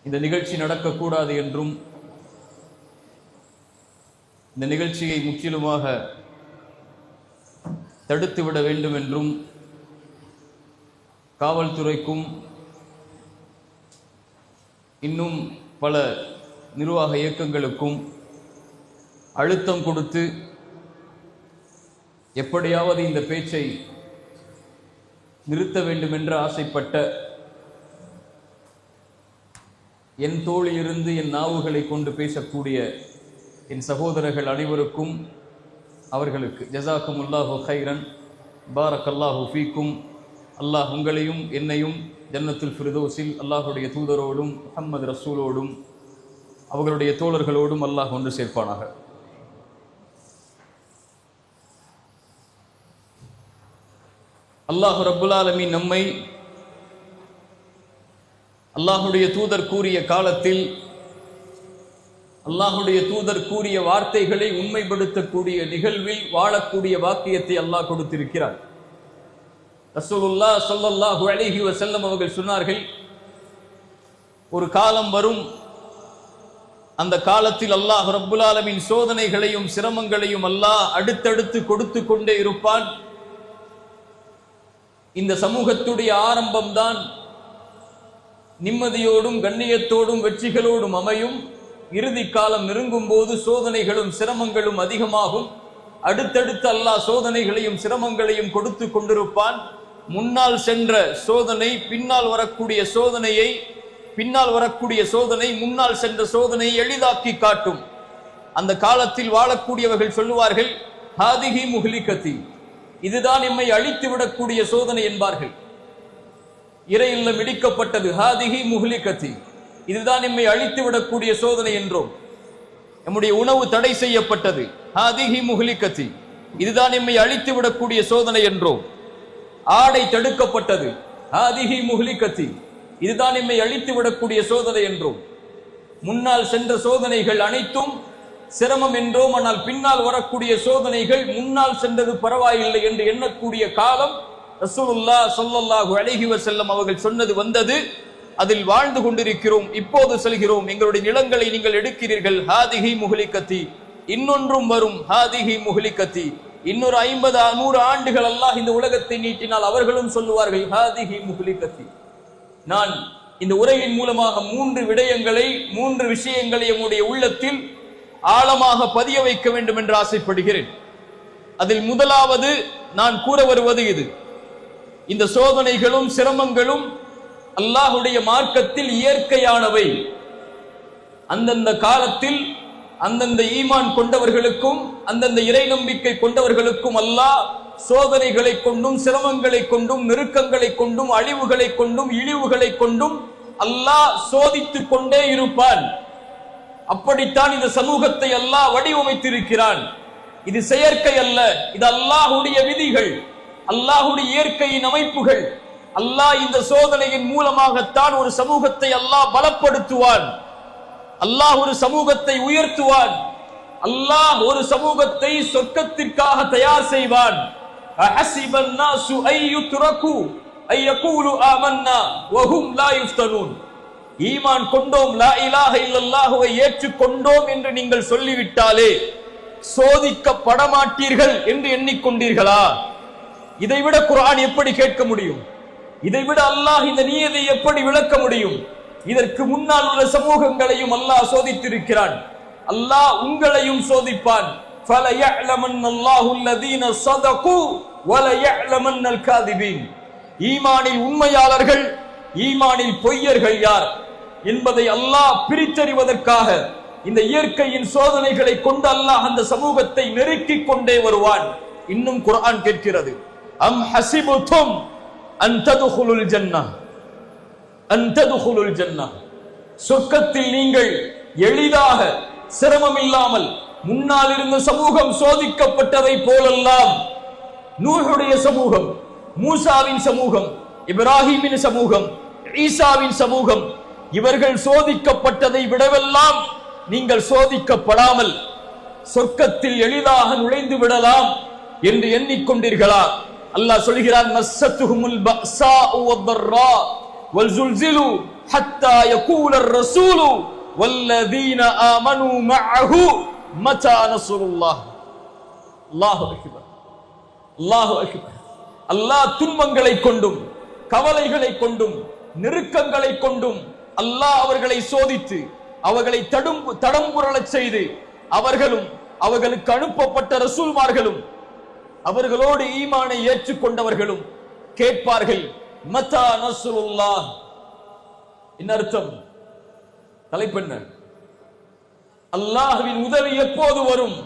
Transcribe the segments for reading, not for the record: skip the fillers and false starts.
இந்த நிகழ்ச்சி நடக்கக்கூடாது என்றும் இந்த நிகழ்ச்சியை முற்றிலுமாக தடுத்துவிட வேண்டும் என்றும் காவல்துறைக்கும் இன்னும் பல நிர்வாக இயக்கங்களுக்கும் அழுத்தம் கொடுத்து எப்படியாவது இந்த பேச்சை நிறுத்த வேண்டும் என்று ஆசைப்பட்ட என் தோளிலிருந்து என் நாவுகளை கொண்டு பேசக்கூடிய என் சகோதரர்கள் அனைவருக்கும் அவர்களுக்கு ஜஸாக்குமுல்லாஹு ஹைரன் பாரக்கல்லாஹு ஃபீக்கும். அல்லாஹ் உங்களையும் என்னையும் ஜன்னத்துல் ஃபிர்தௌஸில் அல்லாஹுடைய தூதரோடும் முஹம்மது ரசூலோடும் அவர்களுடைய தோழர்களோடும் அல்லாஹ் ஒன்று சேர்ப்பானாக. அல்லாஹ் ரப்புல் ஆலமீன் நம்மை அல்லாஹுடைய தூதர் கூறிய காலத்தில் அல்லாஹுடைய தூதர் கூறிய வார்த்தைகளை உண்மைப்படுத்தக்கூடிய நிகழ்வில் வாழக்கூடிய வாக்கியத்தை அல்லாஹ் கொடுத்திருக்கிறார். ரசூலுல்லாஹ் ஸல்லல்லாஹு அலைஹி வஸல்லம் அவர்கள் சொன்னார்கள், ஒரு காலம் வரும், அந்த காலத்தில் அல்லாஹ் ரப்புல் ஆலமீன் சோதனைகளையும் சிரமங்களையும் அல்லாஹ் அடுத்தடுத்து கொடுத்து கொண்டே இருப்பான். இந்த சமூகத்துடைய ஆரம்பம்தான் நிம்மதியோடும் கண்ணியத்தோடும் வெற்றிகளோடும் அமையும். இறுதி காலம் நெருங்கும் போது சோதனைகளும் சிரமங்களும் அதிகமாகும். அடுத்தடுத்து அல்லாஹ் சோதனைகளையும் சிரமங்களையும் கொடுத்து கொண்டிருப்பான். முன்னால் சென்ற சோதனை பின்னால் வரக்கூடிய சோதனையை, பின்னால் வரக்கூடிய சோதனை முன்னால் சென்ற சோதனையை எளிதாக்கி காட்டும். அந்த காலத்தில் வாழக்கூடியவர்கள் சொல்லுவார்கள், ஹாதிஹி முஹ்லிகதி, இதுதான் எம்மை அழித்து விடக்கூடிய சோதனை என்பார்கள். இறை இல்லம் இடிக்கப்பட்டது, ஹாதிஹி முஹ்லிகதி, இதுதான் எம்மை அழித்து விடக்கூடிய சோதனை என்றோம். நம்முடைய உணவு தடை செய்யப்பட்டது, ஹாதிஹி முஹ்லிகதி, இதுதான் எம்மை அழித்து விடக்கூடிய சோதனை என்றோம். ஆடை தடுக்கப்பட்டது, ஹாதிஹி முஹ்லிகதி, இதுதான் எம்மை அழித்து விடக்கூடிய சோதனை என்றோம். முன்னால் சென்ற சோதனைகள் அனைத்தும் சிரமம் என்றோம். ஆனால் பின்னால் வரக்கூடிய சோதனைகள் முன்னால் சென்றது பரவாயில்லை என்று எண்ணக்கூடிய காலம் ரசூலுல்லாஹ் ஸல்லல்லாஹு அலைஹி வஸல்லம் அவர்கள் சொன்னது வந்தது. அதில் வாழ்ந்து கொண்டிருக்கிறோம். இப்போது செல்கிறோம். எங்களுடைய நிலங்களை நீங்கள் எடுக்கிறீர்கள், ஹாதிஹி முஹ்லிகதி, இன்னொன்றும் வரும், ஹாதிஹி முஹ்லிகதி, இன்னொரு 50-100 ஆண்டுகள் அல்லாஹ் இந்த உலகத்தை நீட்டினால் அவர்களும் சொல்லுவார்கள், ஹாதிஹி முஹ்லிகதி. நான் இந்த உரையின் மூலமாக 3 விஷயங்களை நம்முடைய உள்ளத்தில் ஆழமாக பதிய வைக்க வேண்டும் என்று ஆசைப்படுகிறேன். அதில் முதலாவது நான் கூற வருவது இது, இந்த சோதனைகளும் சிரமங்களும் அல்லாஹுடைய மார்க்கத்தில் இயற்கையானவை. அந்தந்த காலத்தில் அந்தந்த ஈமான் கொண்டவர்களுக்கும் அந்தந்த இறை நம்பிக்கை கொண்டவர்களுக்கும் அல்லாஹ் சோதனைகளை கொண்டும் சிரமங்களை கொண்டும் நெருக்கங்களை கொண்டும் அழிவுகளை கொண்டும் இழிவுகளை கொண்டும் அல்லாஹ் சோதித்துக் கொண்டே இருப்பான். அப்படித்தான் இந்த சமூகத்தை அல்லாஹ் வடிவமைத்திருக்கிறான். இது செயற்கை அல்ல, இது அல்லாஹுடைய விதிகள், அல்லாஹுடைய இயற்கையின் அமைப்புகள். அல்லாஹ் இந்த சோதனையின் மூலமாகத்தான் ஒரு சமூகத்தை அல்லாஹ் பலப்படுத்துவான். அல்லாஹ் ஒரு சமூகத்தை உயர்த்துவான். அல்லாஹ் ஒரு சமூகத்தை சொர்க்கத்திற்காக தயார் செய்வான். அஹஸிபன் நாசு அய்யுத்ரகு அய்யகூலு ஆமன்னா வஹும் லா யுஃப்தனூன். ஈமான் கொண்டோம், லா இலாஹ இல்லல்லாஹுவை ஏற்றுக்கொண்டோம் என்று நீங்கள் சொல்லிவிட்டாலே சோதிக்கப்பட மாட்டீர்கள் என்று எண்ணிக்கொண்டீர்களா? இதைவிட குர்ஆன் எப்படி கேட்க முடியும்? இதைவிட அல்லாஹ் இந்த நியதை எப்படி விளக்க முடியும்? இதற்கு முன்னால் உள்ள சமூகங்களையும் அல்லாஹ் சோதித்திருக்கிறான். அல்லாஹ் உங்களையும் சோதிப்பான். ஃபலயஅலமன்னல்லாஹு அல்லதீன ஸதகு வலயஅலமன்னல் காதிபீன். ஈமானில் உண்மையாளர்கள், ஈமானில் பொய்யர்கள் யார் என்பதை அல்லாஹ் பிரித்தறிவதற்காக இந்த இயற்கையின் சோதனைகளை கொண்டு அல்லாஹ் அந்த சமூகத்தை நெருக்கிக் கொண்டே வருவான். இன்னும் குர்ஆன் கேட்கிறது, அம் ஹஸிபுதும் அன் ததுகுலுல் ஜன்னah, அன் ததுகுலுல் ஜன்னah, சொர்க்கத்தில் நீங்கள் எளிதாக சிரமம் இல்லாமல், முன்னால் இருந்த சமூகம் சோதிக்கப்பட்டதை போலெல்லாம் நூஹுடைய சமூகம், மூசாவின் சமூகம், இப்ராஹிமின் சமூகம், ஈசாவின் சமூகம், இவர்கள் சோதிக்கப்பட்டதை விடவெல்லாம் நீங்கள் சோதிக்கப்படாமல் சொர்க்கத்தில் எளிதாக நுழைந்து விடலாம் என்று எண்ணிக்கொண்டீர்களா? அல்லாஹ் சொல்கிறான், மஸ்ஸத்துஹுமுல் பஅஸாஉ வத்தர்ரா வல்ஸுல்ஸிலு حتى يقول الرسول والذين آمنوا معه متى نصر الله. அல்லாஹ் அக்பர், அல்லாஹ் அக்பர். அல்லாஹ் துன்பங்களை கொண்டும் கவலைகளை கொண்டும் நெருக்கங்களை கொண்டும் அல்லாஹ் அவர்களை சோதித்து அவர்களை தடம்புரளச் செய்து அவர்களும் அவர்களுக்கு அனுப்பப்பட்ட ரசூல்மார்களும் அவர்களோடு ஈமானை ஏற்றுக்கொண்டவர்களும் கேட்பார்கள், மத்தா நஸ்ருல்லாஹ். என்ன அர்த்தம்? தலைப்பெண்ண அல்லாஹ்வின் உதவி எப்போது வரும்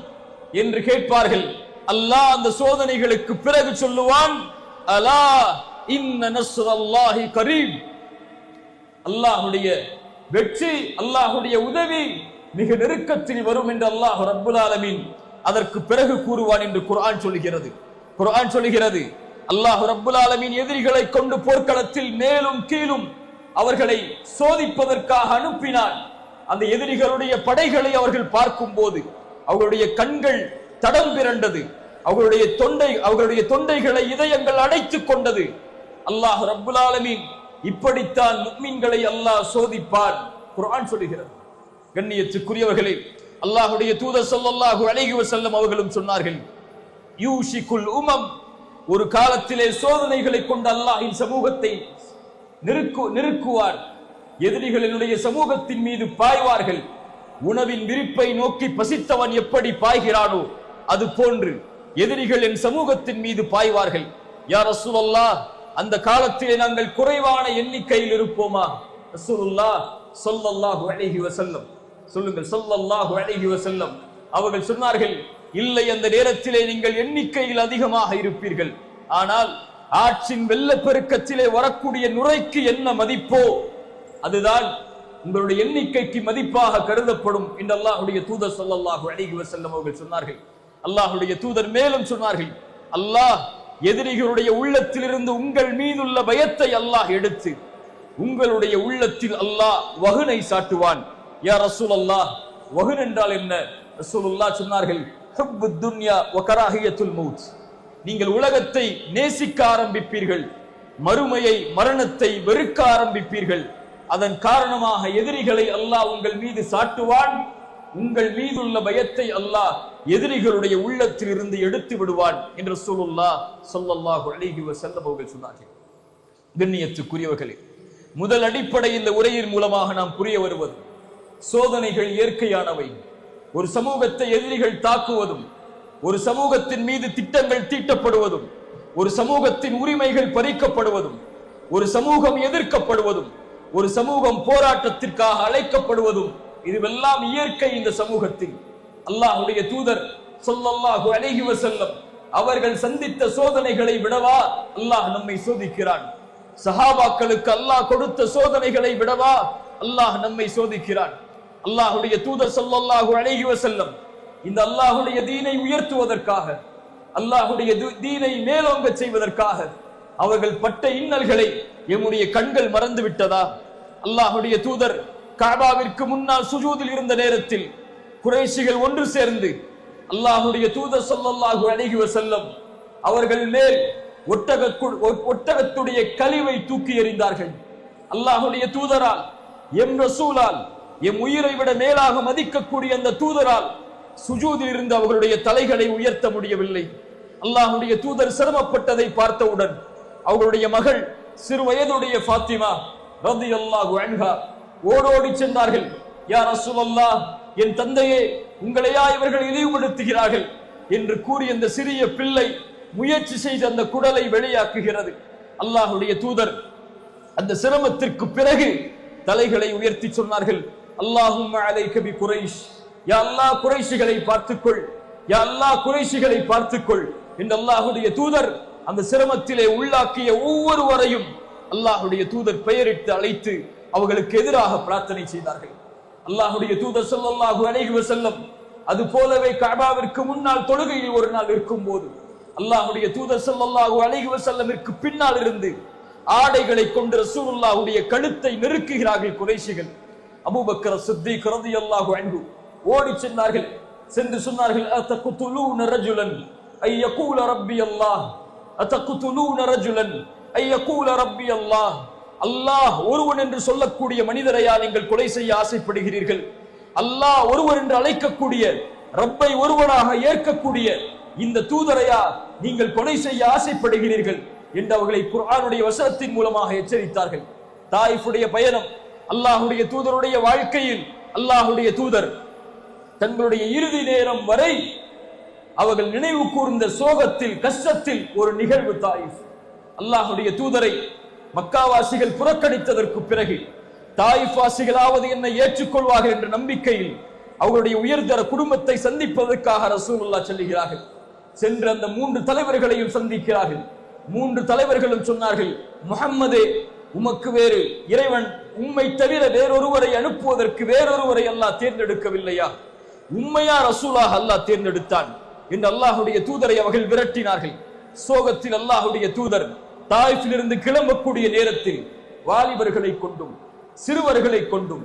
என்று கேட்பார்கள். அல்லாஹ் அந்த சோதனைகளுக்கு பிறகு சொல்லுவான், அலா இன்ன நஸ்ரல்லாஹி கரீப். அல்லாஹ்வுடைய வெற்றி, அல்லாஹ்வுடைய உதவி மிக நெருக்கத்தில் வரும் என்று அல்லாஹ் ரப்புல் ஆலமீன் அதற்கு பிறகு கூறுவான் என்று குர்ஆன் சொல்கிறது. குர்ஆன் சொல்கிறது, அல்லாஹ் ரப்புல் ஆலமீன் எதிரிகளை கொண்டு போர்க்களத்தில் மேலும் கீழும் அவர்களை சோதிப்பதற்காக அனுப்பினான். அந்த எதிரிகளுடைய படைகளை அவர்கள் பார்க்கும் போது அவர்களுடைய கண்கள் தடம் பிறண்டது, அவர்களுடைய தொண்டைகளை இதயங்கள் அடைத்துக் கொண்டது. அல்லாஹ் ரப்புல் ஆலமீன் இப்படித்தான் முஃமின்களை அல்லாஹ் சோதிப்பான் குர்ஆன் சொல்கிறது. கண்ணியத்துக்குரியவர்களே, அல்லாஹ்வுடைய தூதர் ஸல்லல்லாஹு அலைஹி வஸல்லம் அவர்களும் சொன்னார்கள், யூஷிகுல் உமம், ஒரு காலத்திலே சோதனைகளை கொண்டு அல்லாஹ்வின் சமூகத்தை நெருக்குவார். எதிரிகளினுடைய சமூகத்தின் மீது பாய்வார்கள். உணவின் விரிப்பை நோக்கி பசித்தவன் எப்படி பாய்கிறானோ அது போன்று எதிரிகள் என் சமூகத்தின் மீது பாய்வார்கள். யா ரசூலல்லாஹ், அந்த காலத்திலே நாங்கள் குறைவான எண்ணிக்கையில் இருப்போமா? ரசூலுல்லாஹ் ஸல்லல்லாஹு அலைஹி வஸல்லம் சொல்லுங்கள், ஸல்லல்லாஹு அலைஹி வஸல்லம் அவர்கள் சொன்னார்கள், இல்லை, அந்த நேரத்திலே நீங்கள் எண்ணிக்கையில் அதிகமாக இருப்பீர்கள். ஆனால் ஆற்றின் வெள்ளப்பெருக்கத்திலே வரக்கூடிய நுரைக்கு என்ன மதிப்போ அதுதான் உங்களுடைய எண்ணிக்கைக்கு மதிப்பாக கருதப்படும் என்று அல்லாஹ்வுடைய தூதர் ஸல்லல்லாஹு அலைஹி வஸல்லம் அவர்கள் சொன்னார்கள். அல்லாஹ்வுடைய தூதர் மேலும் சொன்னார்கள், அல்லாஹ் எதிரிகளுடைய உள்ளத்திலிருந்து உங்கள் மீதுள்ள பயத்தை அல்லாஹ் எடுத்து உங்களுடைய உள்ளத்தில் அல்லாஹ் வஹனை சாட்டுவான். யா ரசூலல்லாஹ், வஹன் என்றால் என்ன? ரசூலுல்லாஹ் சொன்னார்கள், ஹுப்புத் துன்யா வ கராஹியத்துல் மௌத். நீங்கள் உலகத்தை நேசிக்க ஆரம்பிப்பீர்கள், மறுமையை மரணத்தை வெறுக்க ஆரம்பிப்பீர்கள். அதன் காரணமாக எதிரிகளை அல்லாஹ் உங்கள் மீது சாட்டுவான். உங்கள் மீதுள்ள பயத்தை அல்லாஹ் எதிரிகளுடைய உள்ளத்தில் இருந்து எடுத்து விடுவான் என்று ரசூலுல்லாஹ் ஸல்லல்லாஹு அலைஹி வஸல்லம் அவர்கள் சொன்னார்கள். கண்ணியத்துக்குரியவர்களே, முதல் அடிப்படை இந்த உரையின் மூலமாக நாம் புரிய வருவது, சோதனைகள் இயற்கையானவை. ஒரு சமூகத்தை எதிரிகள் தாக்குவதும், ஒரு சமூகத்தின் மீது திட்டங்கள் தீட்டப்படுவதும், ஒரு சமூகத்தின் உரிமைகள் பறிக்கப்படுவதும், ஒரு சமூகம் எதிர்க்கப்படுவதும், ஒரு சமூகம் போராட்டத்திற்காக அழைக்கப்படுவதும், இதுவெல்லாம் இயற்கை. இந்த சமூகத்தில் அல்லாஹ்வுடைய தூதர் ஸல்லல்லாஹு அலைஹி வஸல்லம் அவர்கள் சந்தித்த சோதனைகளை விடவா அல்லாஹ் நம்மை சோதிக்கிறான்? சஹாபாக்களுக்கு அல்லாஹ் கொடுத்த சோதனைகளை விடவா அல்லாஹ் நம்மை சோதிக்கிறான்? அல்லாஹ்வுடைய தூதர் ஸல்லல்லாஹு அலைஹி வஸல்லம் இந்த அல்லாஹ்வுடைய தீனை உயர்த்துவதற்காக, அல்லாஹ்வுடைய தீனை மேலோங்க செய்வதற்காக அவர்கள் பட்ட இன்னல்களை எம்முடைய கண்கள் மறந்து விட்டதா? அல்லாஹ்வுடைய தூதர் கஅபாவிற்கு முன்னால் சுஜூதில் இருந்த நேரத்தில் குறைஷிகள் ஒன்று சேர்ந்து அல்லாஹ்வுடைய தூதர் ஸல்லல்லாஹு அலைஹி வஸல்லம் அவர்கள் மேல் ஒட்டகத்துடைய கழிவை தூக்கி எறிந்தார்கள். அல்லாஹ்வுடைய தூதரால், எம் ரசூலால், எம் உயிரை விட மேலாக மதிக்கக்கூடிய அந்த தூதரால் சுஜூதில் இருந்து அவர்களுடைய தலைகளை உயர்த்த முடியவில்லை. அல்லாஹ்வுடைய தூதர் சிரமப்பட்டதை பார்த்தவுடன் அவர்களுடைய மகள் சிறு வயதுடைய ஃபாத்திமா ரலியல்லாஹு அன்ஹா ஓடோடி சென்றார்கள். யா ரசூலல்லாஹ், என் தந்தையே, உங்களையா இவர்கள் இழிவுபடுத்துகிறார்கள் என்று கூறி அந்த சிறிய பிள்ளை முயற்சி செய்து அந்த குடலை வெளியாக்குகிறது. அல்லாஹ்வுடைய தூதர் அந்த சிரமத்திற்கு பிறகு தலைகளை உயர்த்தி சொன்னார்கள், அல்லாஹும்ம அலைக பி குரைஷ், யா அல்லாஹ் குறைஷிகளை பார்த்துக்கொள், யா அல்லாஹ் குறைஷிகளை பார்த்துக்கொள் என்று அல்லாஹ்வுடைய தூதர் அந்த சிரமத்திலே உள்ளாக்கிய ஒவ்வொருவரையும் அல்லாஹ்வுடைய தூதர் பெயரிட்டு அழைத்து அவர்களுக்கு எதிராக பிரார்த்தனை செய்தார்கள். அல்லாஹ்வுடைய தூதர் ஸல்லல்லாஹு அலைஹி வஸல்லம் அது போலவே கஅபாவிற்கு முன்னால் தொழுகையில் ஒரு நாள் இருக்கும் போது அல்லாஹ்வுடைய தூதர் ஸல்லல்லாஹு அலைஹி வஸல்லமிற்கு பின்னால் இருந்து ஆடைகளை கொண்டு ரசூலுல்லாஹ்வுடைய கழுத்தை நெருக்குகிறார்கள் குறைஷிகள். அபூபக்கர் சித்திக் ரலியல்லாஹு அன்ஹு ஓடி சென்றார்கள். சென்று சொன்னார்கள், அத்தகுதுலூன ரஜுலன் ஐ யகூல ரப்பி அல்லாஹ், அத்தகுதுலூன ரஜுலன் ஐ யகூல ரப்பி அல்லாஹ். அல்லாஹ் ஒருவன் என்று சொல்லக்கூடிய மனிதரையா நீங்கள் கொலை செய்ய ஆசைப்படுகிறீர்கள்? அல்லாஹ் ஒருவர் என்று அழைக்கக்கூடிய, ரப்பை ஒருவனாக ஏற்கக்கூடிய இந்த தூதரையா நீங்கள் கொலை செய்ய ஆசைப்படுகிறீர்கள் என்று அவர்களை குர்ஆனுடைய வசனத்தின் மூலமாக எச்சரித்தார்கள். தாயிஃபுடைய பயணம், அல்லாஹுடைய தூதருடைய வாழ்க்கையில் அல்லாஹுடைய தூதர் தங்களுடைய இறுதி நேரம் வரை அவர்கள் நினைவு கூர்ந்த சோகத்தில், கஷ்டத்தில் ஒரு நிகழ்வு தாயிஃப். அல்லாஹுடைய தூதரை மக்காவாசிகள் புறக்கணித்ததற்கு பிறகு தாயிஃப் வாசிகளாவது என்னை ஏற்றுக்கொள்வார்கள் என்ற நம்பிக்கையில் அவர்களுடைய உயர்தர குடும்பத்தை சந்திப்பதற்காக ரசூலுல்லாஹ் செல்கிறார்கள். சென்று அந்த 3 தலைவர்களையும் சந்திக்கிறார்கள். 3 தலைவர்களும் சொன்னார்கள், முஹம்மதே, உமக்கு வேறு இறைவன் உம்மை தவிர வேறொருவரை அனுப்புவதற்கு வேறொருவரை அல்லாஹ் தேர்ந்தெடுக்கவில்லையா? உம்மையா ரசூலாக அல்லாஹ் தேர்ந்தெடுத்தான் என்று அல்லாஹுடைய தூதரை அவர்கள் விரட்டினார்கள். சோகத்தில் அல்லாஹுடைய தூதர் தாயிஃபிலிருந்து கிளம்பக்கூடிய நேரத்தில் வாலிபர்களை கொண்டும் சிறுவர்களை கொண்டும்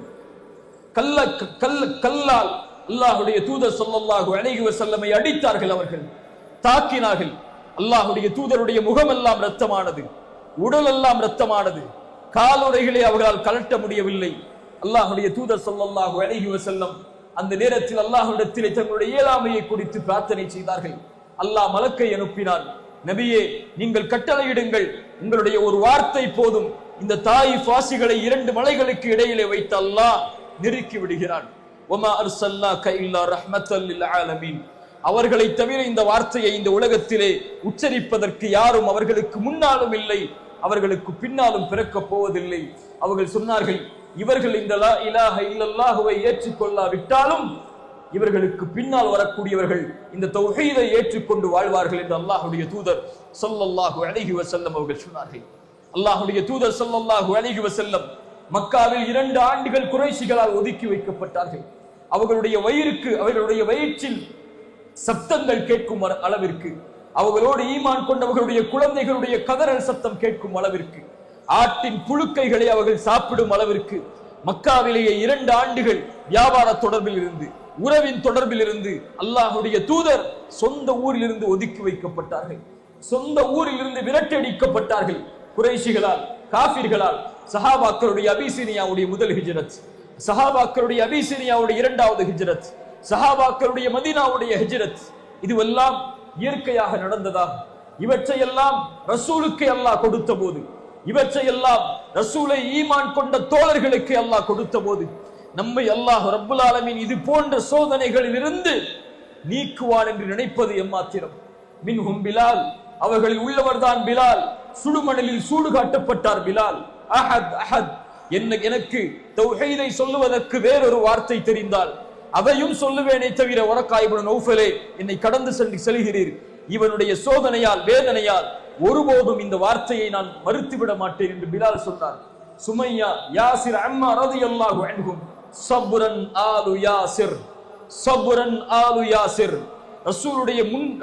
கல்லால் அல்லாஹுடைய தூதர் ஸல்லல்லாஹு அலைஹி வஸல்லமை அடித்தார்கள். அவர்கள் தாக்கினார்கள். அல்லாஹுடைய தூதருடைய முகமெல்லாம் இரத்தமானது, உடல் எல்லாம் இரத்தமானது. காலுறைகளை அவர்களால் கலட்ட முடியவில்லை. அல்லாஹுடைய தூதர் ஸல்லல்லாஹு அலைஹி வஸல்லம் அந்த நேரத்தில் அல்லாஹ்விடத்திலே தங்களுடைய இயலாமையை குறித்து பிரார்த்தனை செய்தார்கள். அல்லாஹ் மலக்கை அனுப்பினார். நபியே, நீங்கள் கட்டளையிடுங்கள், உங்களுடைய ஒரு வார்த்தை போதும், இந்த தாயிஃப் வாசிகளை 2 மலைகளுக்கு இடையிலே வைத்து அல்லாஹ் நெருக்கி விடுகிறான். வமா அர்ஸல்னாக இல்லா ரஹ்மத்தல் லில் ஆலமீன். அவர்களை தவிர இந்த வார்த்தையை இந்த உலகத்திலே உச்சரிப்பதற்கு யாரும் அவர்களுக்கு முன்னாலும் இல்லை, அவர்களுக்கு பின்னாலும் பிறக்கப் போவதில்லை. அவர்கள் சொன்னார்கள், இவர்கள் இந்த லா இலாஹ இல்லல்லாஹுவை ஏற்றுக்கொள்ளாவிட்டாலும் இவர்களுக்கு பின்னால் வரக்கூடியவர்கள் இந்த தௌஹீதை ஏற்றுக்கொண்டு வாழ்வார்கள் என்று அல்லாஹுடைய தூதர் ஸல்லல்லாஹு அலைஹி வஸல்லம் அவர்கள் சொன்னார்கள். அல்லாஹுடைய தூதர் ஸல்லல்லாஹு அலைஹி வஸல்லம் மக்காவில் 2 ஆண்டுகள் குறைஷிகளால் ஒதுக்கி வைக்கப்பட்டார்கள். அவர்களுடைய வயிற்றில் சப்தங்கள் கேட்கும் அளவிற்கு, அவர்களோடு ஈமான் கொண்டவர்களுடைய குழந்தைகளுடைய கதறல் சத்தம் கேட்கும் அளவிற்கு, ஆட்டின் புழுக்கைகளை அவர்கள் சாப்பிடும் அளவிற்கு மக்காவிலேயே 2 ஆண்டுகள் வியாபார தொடர்பில் இருந்து, உறவின் தொடர்பில் இருந்து அல்லாஹுடைய தூதர் சொந்த ஊரில் இருந்து ஒதுக்கி வைக்கப்பட்டார்கள். சொந்த ஊரில் இருந்து விரட்டடிக்கப்பட்டார்கள் குறைஷிகளால், காஃபிர்களால். சஹாபாக்களுடைய அபிசீனியாவுடைய முதல் ஹிஜ்ரத், சஹாபாக்களுடைய அபிசீனியாவுடைய 2வது ஹிஜ்ரத், சஹாபாக்களுடைய மதீனாவுடைய ஹிஜ்ரத், இதுவெல்லாம் இயற்கையாக நடந்ததா? இவற்றையெல்லாம் ரசூலுக்கு அல்லாஹ் கொடுத்த போது, இவற்றையெல்லாம் ரசூலை ஈமான் கொண்ட தோழர்களுக்கு அல்லாஹ் கொடுத்த போது, நம்மை அல்லாஹ் ரப்புல் ஆலமீன் இது போன்ற சோதனைகளில் இருந்து நீக்குவான் என்று நினைப்பது எம்மாத்திரம்? மின்ஹும் பிலால், அவர்களில் உள்ளவர்தான் பிலால். சுடுமணலில் சூடு காட்டப்பட்டார் பிலால். அஹத் அஹத், எனக்கு தௌஹீதை சொல்லுவதற்கு வேறொரு வார்த்தை தெரிந்தால் அதையும் சொல்லுவேனே தவிர, வரக்கா இப்னு நௌஃபலே, என்னை கடந்து செல்கிறீர், இவனுடைய சோதனையால் வேதனையால் ஒருபோதும் இந்த வார்த்தையை நான் மறுத்துவிட மாட்டேன் என்று பிலால் சொன்னார். சுமையா, யாசிர், அம்மா ரலியல்லாஹு அன்ஹும், சப்ரன் ஆலு யாசிர், சப்ரன் ஆலு யாசிர்.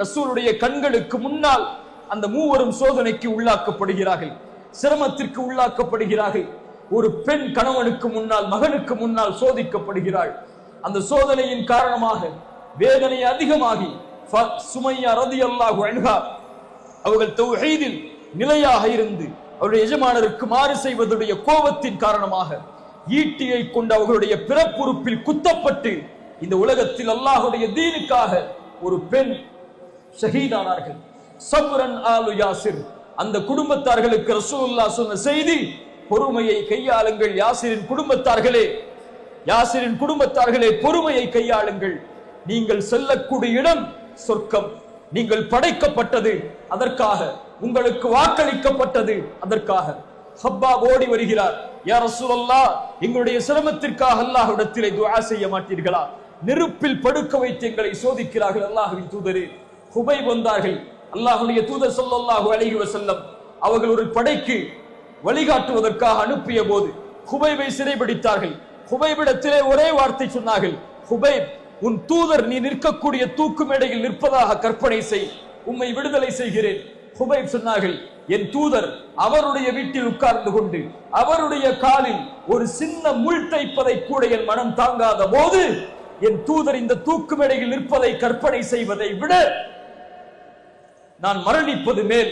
ரசூலுடைய கண்களுக்கு முன்னால் அந்த 3 சோதனைக்கு உள்ளாக்கப்படுகிறார்கள், சிரமத்திற்கு உள்ளாக்கப்படுகிறார்கள். ஒரு பெண் கணவனுக்கு முன்னால், மகனுக்கு முன்னால் சோதிக்கப்படுகிறாள். அந்த சோதனையின் காரணமாக வேதனை அதிகமாகி சுமையா ரலியல்லாஹு அன்ஹா அவர்கள் தௌஹீதில் நிலையாக இருந்து அவருடைய எஜமானருக்கு மாறு செய்வதுடைய கோபத்தின் காரணமாக ஈட்டியை கொண்டு அவர்களுடைய பிறப்புறுப்பில் குத்தப்பட்டு இந்த உலகத்தில் அல்லாஹுடைய தீனுக்காக ஒரு பெண் ஷஹீதானார்கள். சப்ரன் ஆலு யாசிர். அந்த குடும்பத்தார்களுக்கு ரசூலுல்லாஹ் சொன்ன செய்தி, பொறுமையை கையாளுங்கள் யாசிரின் குடும்பத்தார்களே, யாசிரின் குடும்பத்தார்களே, பொறுமையை கையாளுங்கள். நீங்கள் செல்லக்கூடிய இடம் சொர்க்கம். நீங்கள் படைக்கப்பட்டது அதற்காக, உங்களுக்கு வாக்களிக்கப்பட்டது அதற்காக. ஹப்பாப் ஓடி வருகிறார், யா ரசூலல்லாஹ், எங்களுடைய சிரமத்திற்காக அல்லாஹ்விடத்திலே துஆ செய்ய மாட்டீர்களா? நெருப்பில் படுக்க வைத்து எங்களை சோதிக்கிறார்கள் அல்லாஹ்வின் தூதரே. ஹுபைப் வந்தார்கள். அல்லாஹ்வுடைய தூதர் ஸல்லல்லாஹு அலைஹி வஸல்லம் அவர்கள் ஒரு படைக்கு வழிகாட்டுவதற்காக அனுப்பிய போது ஹுபைபை சிறைபிடித்தார்கள். ஹுபைபிடத்திலே ஒரே வார்த்தை சொன்னார்கள், ஹுபைப், உன் தூதர் நீ நிற்கக்கூடிய தூக்கு மேடையில் நிற்பதாக கற்பனை செய், உம்மை விடுதலை செய்கிறேன். ஹுபைப் சொன்னார்கள், என் தூதர் அவருடைய வீட்டில் உட்கார்ந்து கொண்டு அவருடைய காலில் ஒரு சின்ன முள் தைப்பதை கூட என் மனம் தாங்காத போது, என் தூதர் இந்த தூக்கு மேடையில் நிற்பதை கற்பனை செய்வதை விட நான் மரணிப்பது மேல்,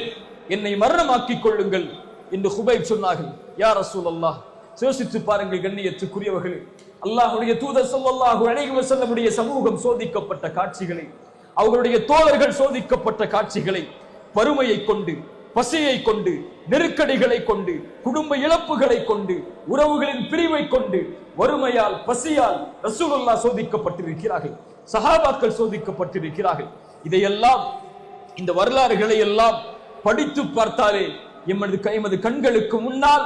என்னை மரணமாக்கிக் கொள்ளுங்கள், என்று ஹுபைப் சொன்னார்கள். யா ரசூலல்லாஹ், யோசித்து பாருங்கள் கண்ணியத்துக்குரியவர்களே, அல்லாஹ்வுடைய தூதர் ஸல்லல்லாஹு அலைஹி வஸல்லமுடைய சமூகம் சோதிக்கப்பட்ட காட்சிகளை, அவர்களுடைய தோழர்கள் சோதிக்கப்பட்ட காட்சிகளை, வறுமையை கொண்டு, பசியை கொண்டு, நெருக்கடிகளை கொண்டு, குடும்ப இழப்புகளை கொண்டு, உறவுகளின் பிரிவை கொண்டு, வறுமையால் பசியால் ரசூலுல்லாஹ் சோதிக்கப்பட்டிருக்கிறார்கள், சஹாபாக்கள் சோதிக்கப்பட்டிருக்கிறார்கள். இதையெல்லாம், இந்த வரலாறுகளை எல்லாம் படித்து பார்த்தாலே எமது கண்களுக்கு முன்னால்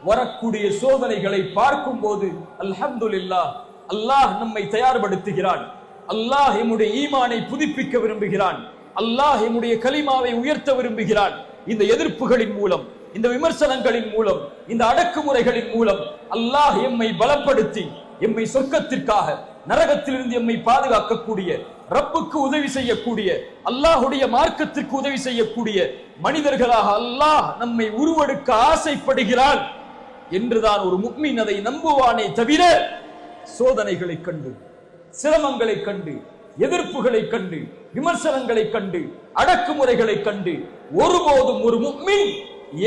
வரக்கூடிய சோதனைகளை பார்க்கும் போது அல்ஹம்துலில்லாஹ், அல்லாஹ் நம்மை தயார்படுத்துகிறான். அல்லாஹ் எம்முடைய ஈமானை புதுப்பிக்க விரும்புகிறான். அல்லாஹ் எம்முடைய கலிமாவை உயர்த்த விரும்புகிறான். இந்த எதிர்ப்புகளின் மூலம், இந்த விமர்சனங்களின் மூலம், இந்த அடக்குமுறைகளின் மூலம் அல்லாஹ் எம்மை பலப்படுத்தி எம்மை சொர்க்கத்திற்காக, நரகத்திலிருந்து எம்மை பாதுகாக்கக்கூடிய, ரப்புக்கு உதவி செய்யக்கூடிய, அல்லாஹுடைய மார்க்கத்திற்கு உதவி செய்யக்கூடிய மனிதர்களாக அல்லாஹ் நம்மை உருவெடுக்க ஆசைப்படுகிறான் என்றுதான் ஒரு முஃமின் அதை நம்புவானே தவிர, சோதனைகளை கண்டு, சிரமங்களை கண்டு, எதிர்ப்புகளை கண்டு, விமர்சனங்களை கண்டு, அடக்குமுறைகளை கண்டு ஒருபோதும் ஒரு முஃமின்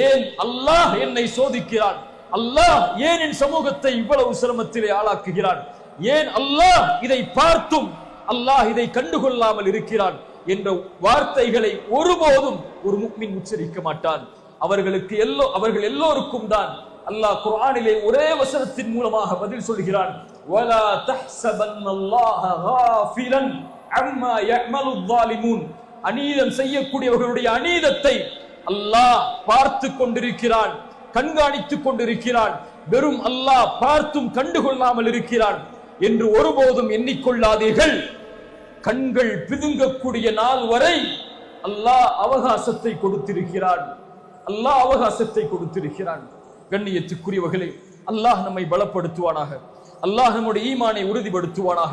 ஏன் அல்லாஹ் என்னை சோதிக்கிறான், அல்லாஹ் ஏன் என் சமூகத்தை இவ்வளவு சிரமத்திலே ஆளாக்குகிறான், ஏன் அல்லாஹ் இதை பார்த்தும் அல்லாஹ் இதை கண்டுகொள்ளாமல் இருக்கிறான் என்ற வார்த்தைகளை ஒருபோதும் ஒரு முஃமின் உச்சரிக்க மாட்டான். அவர்கள் எல்லோருக்கும் தான் அல்லாஹ் குர்ஆனிலே ஒரே வசனத்தின் மூலமாக பதில் சொல்கிறான். வலா தஹ்ஸபன்னல்லாஹ காஃபிலன் அம்மா யஅமலுல் ஸாலிமூன். அநீதம் செய்யக்கூடியவர்களுடைய அநீதத்தை அல்லாஹ் பார்த்து கொண்டிருக்கிறான், கண்காணித்துக் கொண்டிருக்கிறான். வெறும் அல்லாஹ் பார்த்தும் கண்டுகொள்ளாமல் இருக்கிறான் என்று ஒருபோதும் எண்ணிக்கொள்ளாதீர்கள். கண்கள் பிதுங்கக்கூடிய நாள் வரை அல்லாஹ் அவகாசத்தை கொடுத்திருக்கிறான். அல்லாஹ் அவகாசத்தை கொடுத்திருக்கிறான். கண்ணியத்துக்குரியவர்களே, அல்லாஹ் நம்மை பலப்படுத்துவானாக. அல்லாஹ் நம்முடைய ஈமானை உறுதிப்படுத்துவானாக.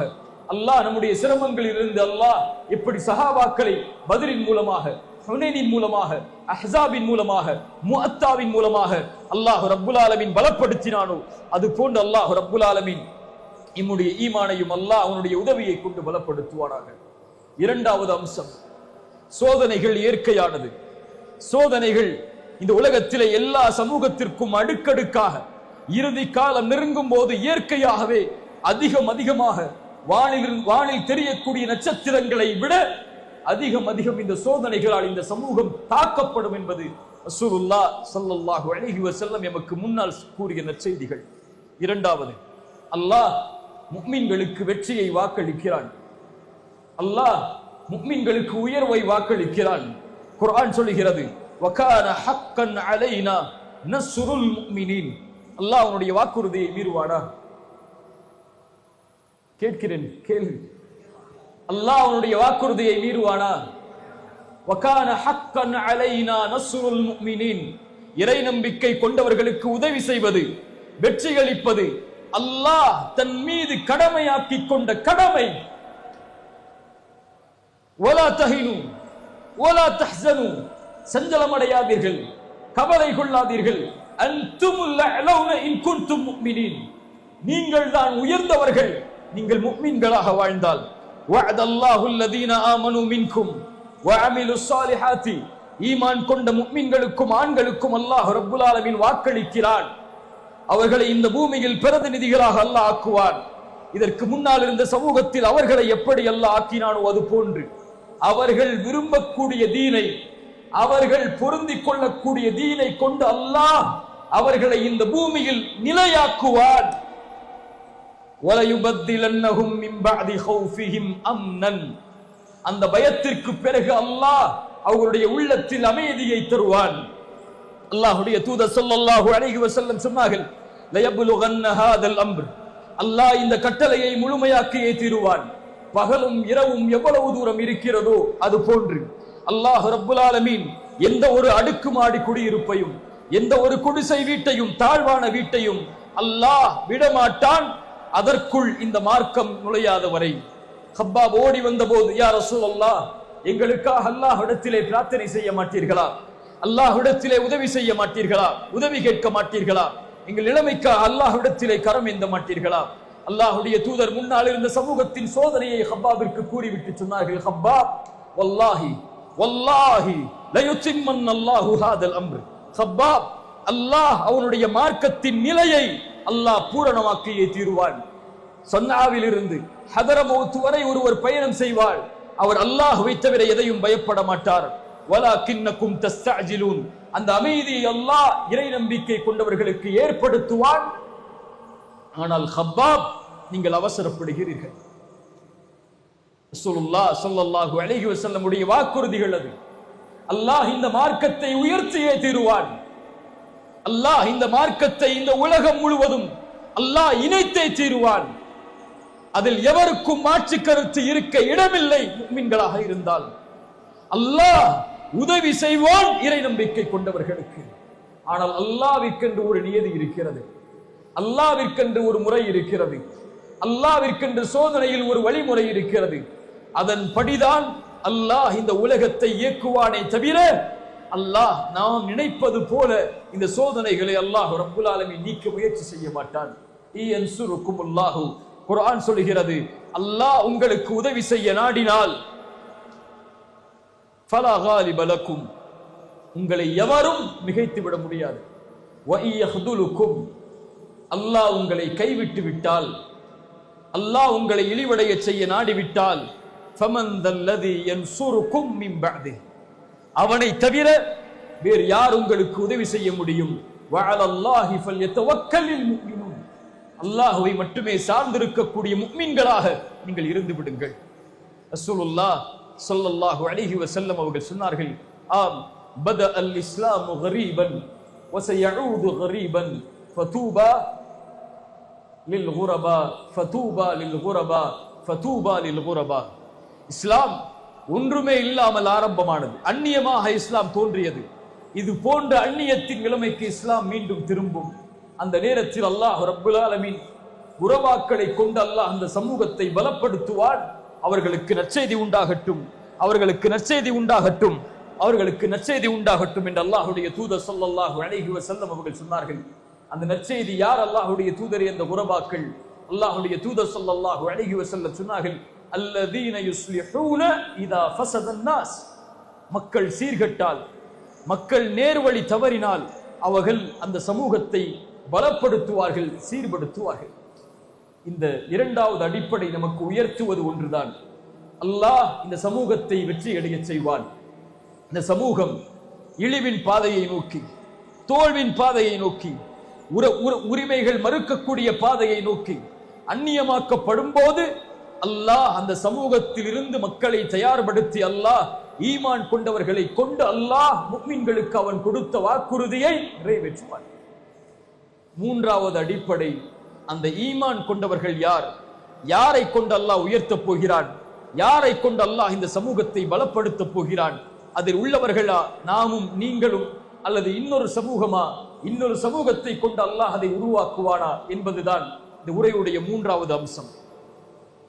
அல்லாஹ் நம்முடைய சிரமங்களில் இருந்து அல்லாஹ் எப்படி சஹாபாக்களை பத்ரின் மூலமாக, ஹுனைனின் மூலமாக, அஹ்ஸாபின் மூலமாக, முஅத்தாவின் மூலமாக அல்லாஹ் ரப்புல் ஆலமீன் பலப்படுத்தினானோ, அது போன்று அல்லாஹ் ரப்புல் ஆலமீன் நம்முடைய ஈமானையும் அல்லாஹ் அவனுடைய உதவியை கொண்டு பலப்படுத்துவானாக. இரண்டாவது அம்சம், சோதனைகள் இயற்கையானது. சோதனைகள் இந்த உலகத்திலே எல்லா சமூகத்திற்கும் அடுக்கடுக்காக இறுதி காலம் நெருங்கும் போது இயற்கையாகவே அதிகமாக வானில் தெரியக்கூடிய நட்சத்திரங்களை விட அதிகம் இந்த சோதனைகளால் இந்த சமூகம் தாக்கப்படும் என்பது ரசூலுல்லாஹ் ஸல்லல்லாஹு அலைஹி வஸல்லம் எமக்கு முன்னால் கூறிய நற்செய்திகள். இரண்டாவது, அல்லாஹ் முஃமின்களுக்கு வெற்றியை வாக்களிக்கிறான். அல்லாஹ் முஃமின்களுக்கு உயர்வை வாக்களிக்கிறான். குர்ஆன் சொல்கிறது, வகான ஹக்கன் அலைனா நஸ்ருல் முஃமினீன். அல்லாஹ் அவனுடைய வாக்குறுதியை மீறுவானா? கேட்கிறேன், கேள்வி. அல்லாஹ் அவனுடைய வாக்குறுதியை மீறுவானா? வகான ஹக்கன் அலைனா நஸ்ருல் முஃமினீன். இறை நம்பிக்கை கொண்டவர்களுக்கு உதவி செய்வது, வெற்றியளிப்பது அல்லாஹ் தன் மீது கடமையாக்கி கொண்ட கடமை. வலா தஹினு வலா தஹ்ஸனு. சஞ்சலமடையாதீர்கள், கவலை கொள்ளாதீர்கள். அன்துமுல் அலௌன இன் குன்தும் முஃமினீன். நீங்கள் தான் உயர்ந்தவர்கள், நீங்கள் முஃமின்களாக வாழ்ந்தால். வஅதல்லாஹு அல்லதீன ஆமனு மின்கும் வஅமிலுஸ் ஸாலிஹாத்தி. ஈமான் கொண்ட முஃமின்களுக்கும் ஆண்களுக்கும் அல்லாஹ் ரப்புல் ஆலமீன் வாக்களிக்கிறான். அவர்களை இந்த பூமியில் பிரதிநிதிகளாக அல்லாஹ் ஆக்குவான். இதற்கு முன்னால் இருந்த சமூகத்தில் அவர்களை எப்படி அல்லாஹ் ஆக்கினானோ அது போன்று அவர்கள் விரும்பக்கூடிய தீனை, அவர்கள் பொருந்திக் கொள்ளக்கூடிய தீனை கொண்டு அல்லாஹ் அவர்களை இந்த பூமியில் நிலையாக்குவான். வலயுபத்திலன்னஹும் மின் பஅதி ஹௌஃபிஹிம் அம்னன். அந்த பயத்திற்கு பிறகு அல்லாஹ் அவர்களுடைய உள்ளத்தில் அமைதியை தருவான். அல்லாஹ்வுடைய தூதர் ஸல்லல்லாஹு அலைஹி வஸல்லம் சொன்னார்கள், லயப்லுகன்ன ஹாதல் அம்ர். அல்லாஹ் இந்த கட்டளையை முழுமையாக்கியே தீருவான். பகலும் இரவும் எவ்வளவு தூரம் இருக்கிறதோ அது போன்று அல்லாஹ் ரப்புல் ஆலமீன் எந்த ஒரு அடுக்குமாடி குடியிருப்பையும், எந்த ஒரு குடிசை வீட்டையும், தாழ்வான வீட்டையும் அல்லாஹ் விடமாட்டான் அதற்குள் இந்த மார்க்கம் நுழையாத வரை. கப்பாப் ஓடி வந்த போது, யா ரசூலல்லாஹ், எங்களுக்காக அல்லாஹ்விடத்திலே பிரார்த்தனை செய்ய மாட்டீர்களா? அல்லாஹ்விடத்திலே உதவி செய்ய மாட்டீர்களா? உதவி கேட்க மாட்டீர்களா? எங்கள் நிலைமைக்காக அல்லாஹ்விடத்திலே கரம் ஏந்த மாட்டீர்களா? அல்லாஹ்வுடைய தூதர் முன்னால் இருந்த சமூகத்தின் சோதனையை ஹப்பாபிற்கு கூறிவிட்டு சொன்னார்கள், ஹப்பாப், வல்லாஹி வல்லாஹி லயுத்திம்மன்னல்லாஹு ஹாதல் அம்ர். ஹப்பாப், அல்லாஹ் அவனுடைய மார்க்கத்தின் நிலையை அல்லாஹ் பூரணமாக்கியே தீருவான். சன்னாவில் இருந்து ஹதரமௌத் வரை ஒருவர் பயணம் செய்வார். அவர் அல்லாஹ்வை தவிர எதையும் பயப்பட மாட்டார். வலாகின்னகும் தஸ்தஅஜிலூன். அந்த அமைதியை அல்லாஹ் இறை நம்பிக்கை கொண்டவர்களுக்கு ஏற்படுத்துவான். ஆனால் ஹப்பாப், நீங்கள் அவசரப்படுகிறீர்கள். ரசூலுல்லாஹ் ஸல்லல்லாஹு அலைஹி வஸல்லம் உடைய வாக்குறுதிகள் அது. அல்லாஹ் இந்த மார்க்கத்தை உயர்த்தியே தீருவான். அல்லாஹ் இந்த மார்க்கத்தை இந்த உலகம் முழுவதும் அல்லாஹ் இணைத்தே தீருவான். அதில் எவருக்கும் மாற்று கருத்து இருக்க இடமில்லை. முஃமின்களாக இருந்தால் அல்லாஹ் உதவி செய்வான் இறை நம்பிக்கை கொண்டவர்களுக்கு. ஆனால் அல்லாஹ்விற்கென்று ஒரு நியதி இருக்கிறது, அல்லாஹ்விற்கென்று ஒரு முறை இருக்கிறது, அல்லாஹ்விற்கென்று சோதனையில் ஒரு வழிமுறை இருக்கிறது. அதன்படிதான் அல்லாஹ் இந்த உலகத்தை இயக்குவானே தவிர அல்லாஹ் நாம் நினைப்பது போல இந்த சோதனைகளை அல்லாஹ் ரப்புல் ஆலமீன் நீக்க முயற்சி செய்ய மாட்டான். இயன்சுருக்குமுல்லாஹு, குர்ஆன் சொல்கிறது, அல்லாஹ் உங்களுக்கு உதவி செய்ய நாடினால் ஃபலா காலிப லக்கும், உங்களை எவரும் மிகைத்து விட முடியாது. வ இயஹ்துலுக்கும், அல்லாஹ் உங்களை கைவிட்டு விட்டால், அல்லாஹ் உங்களை இழிவடைய செய்ய நாடிவிட்டால், ஃபமன் தல்லதி யன்சுருக்கும் மின் பஅதி, அவனை தவிர வேறு யார் உங்களுக்கு உதவி செய்ய முடியும்? வ அலல்லாஹி ஃபல்யதவக்கலில் முஃமினூன், அல்லாஹ்வை மட்டுமே சார்ந்திருக்கக்கூடிய முஃமின்களாக நீங்கள் இருந்து விடுங்கள். ரசூலுல்லாஹ் ஸல்லல்லாஹு அலைஹி வஸல்லம் அவர்கள் சொன்னார்கள், ஆம் பத அல் இஸ்லாமு கரீபன் வ சயஊது கரீபன் ஃபதூபா லில் குரபா ஃபதூபா லில் குரபா ஃபதூபா லில் குரபா. இஸ்லாம் ஒன்றுமே இல்லாமல் ஆரம்பமானது, அந்நியமாக இஸ்லாம் தோன்றியது. இது போன்ற அந்நியத்தின் நிலைமைக்கு இஸ்லாம் மீண்டும் திரும்பும். அந்த நேரத்தில் அல்லாஹ் ரப்புல் ஆலமீன் குரபாக்களை கொண்டு அல்லாஹ் அந்த சமூகத்தை பலப்படுத்துவான். அவர்களுக்கு நற்செய்தி உண்டாகட்டும், அவர்களுக்கு நற்செய்தி உண்டாகட்டும், அவர்களுக்கு நற்செய்தி உண்டாகட்டும் என்று அல்லாஹ்வுடைய தூதர் ஸல்லல்லாஹு அலைஹி வஸல்லம் அவர்கள் சொன்னார்கள். அந்த நற்செய்தி யார்? அல்லாஹ்வுடைய தூதர் என்ற குரபாக்கள். அல்லாஹ்வுடைய தூதர் ஸல்லல்லாஹு அலைஹி வஸல்லம் சொன்னார்கள், அல்லதீன யுஸ்லிஹூன இதா ஃபஸதன் நாஸ், மக்கள் சீர்கட்டால், மக்கள் நேர்வழி தவறினால் அவர்கள் அந்த சமூகத்தை பலப்படுத்துவார்கள், சீர்படுத்துவார்கள். இந்த இரண்டாவது அடிப்படை நமக்கு உயர்த்துவது ஒன்றுதான். அல்லாஹ் இந்த சமூகத்தை வெற்றி அடைய செய்வான். இந்த சமூகம் இழிவின் பாதையை நோக்கி, தோல்வின் பாதையை நோக்கி, உரிமைகள் மறுக்கக்கூடிய பாதையை நோக்கி அந்நியமாக்கப்படும் போது அல்லாஹ் அந்த சமூகத்தில் இருந்து மக்களை தயார்படுத்தி அல்லாஹ் ஈமான் கொண்டவர்களை கொண்டு அல்லாஹ் முஃமின்களுக்கு அவன் கொடுத்த வாக்குறுதியை நிறைவேற்றுவான். மூன்றாவது அடிப்படை, அந்த ஈமான் கொண்டவர்கள் யார்? யாரை கொண்டு அல்லாஹ் உயர்த்தப் போகிறான்? யாரை கொண்டு அல்லாஹ் இந்த சமூகத்தை பலப்படுத்தப் போகிறான்? அதில் உள்ளவர்களா நாமும் நீங்களும், அல்லது இன்னொரு சமூகமா? இன்னொரு சமூகத்தை கொண்டு அல்லாஹ் அதை உருவாக்குவானா என்பதுதான் இந்த உரையுடைய மூன்றாவது அம்சம்.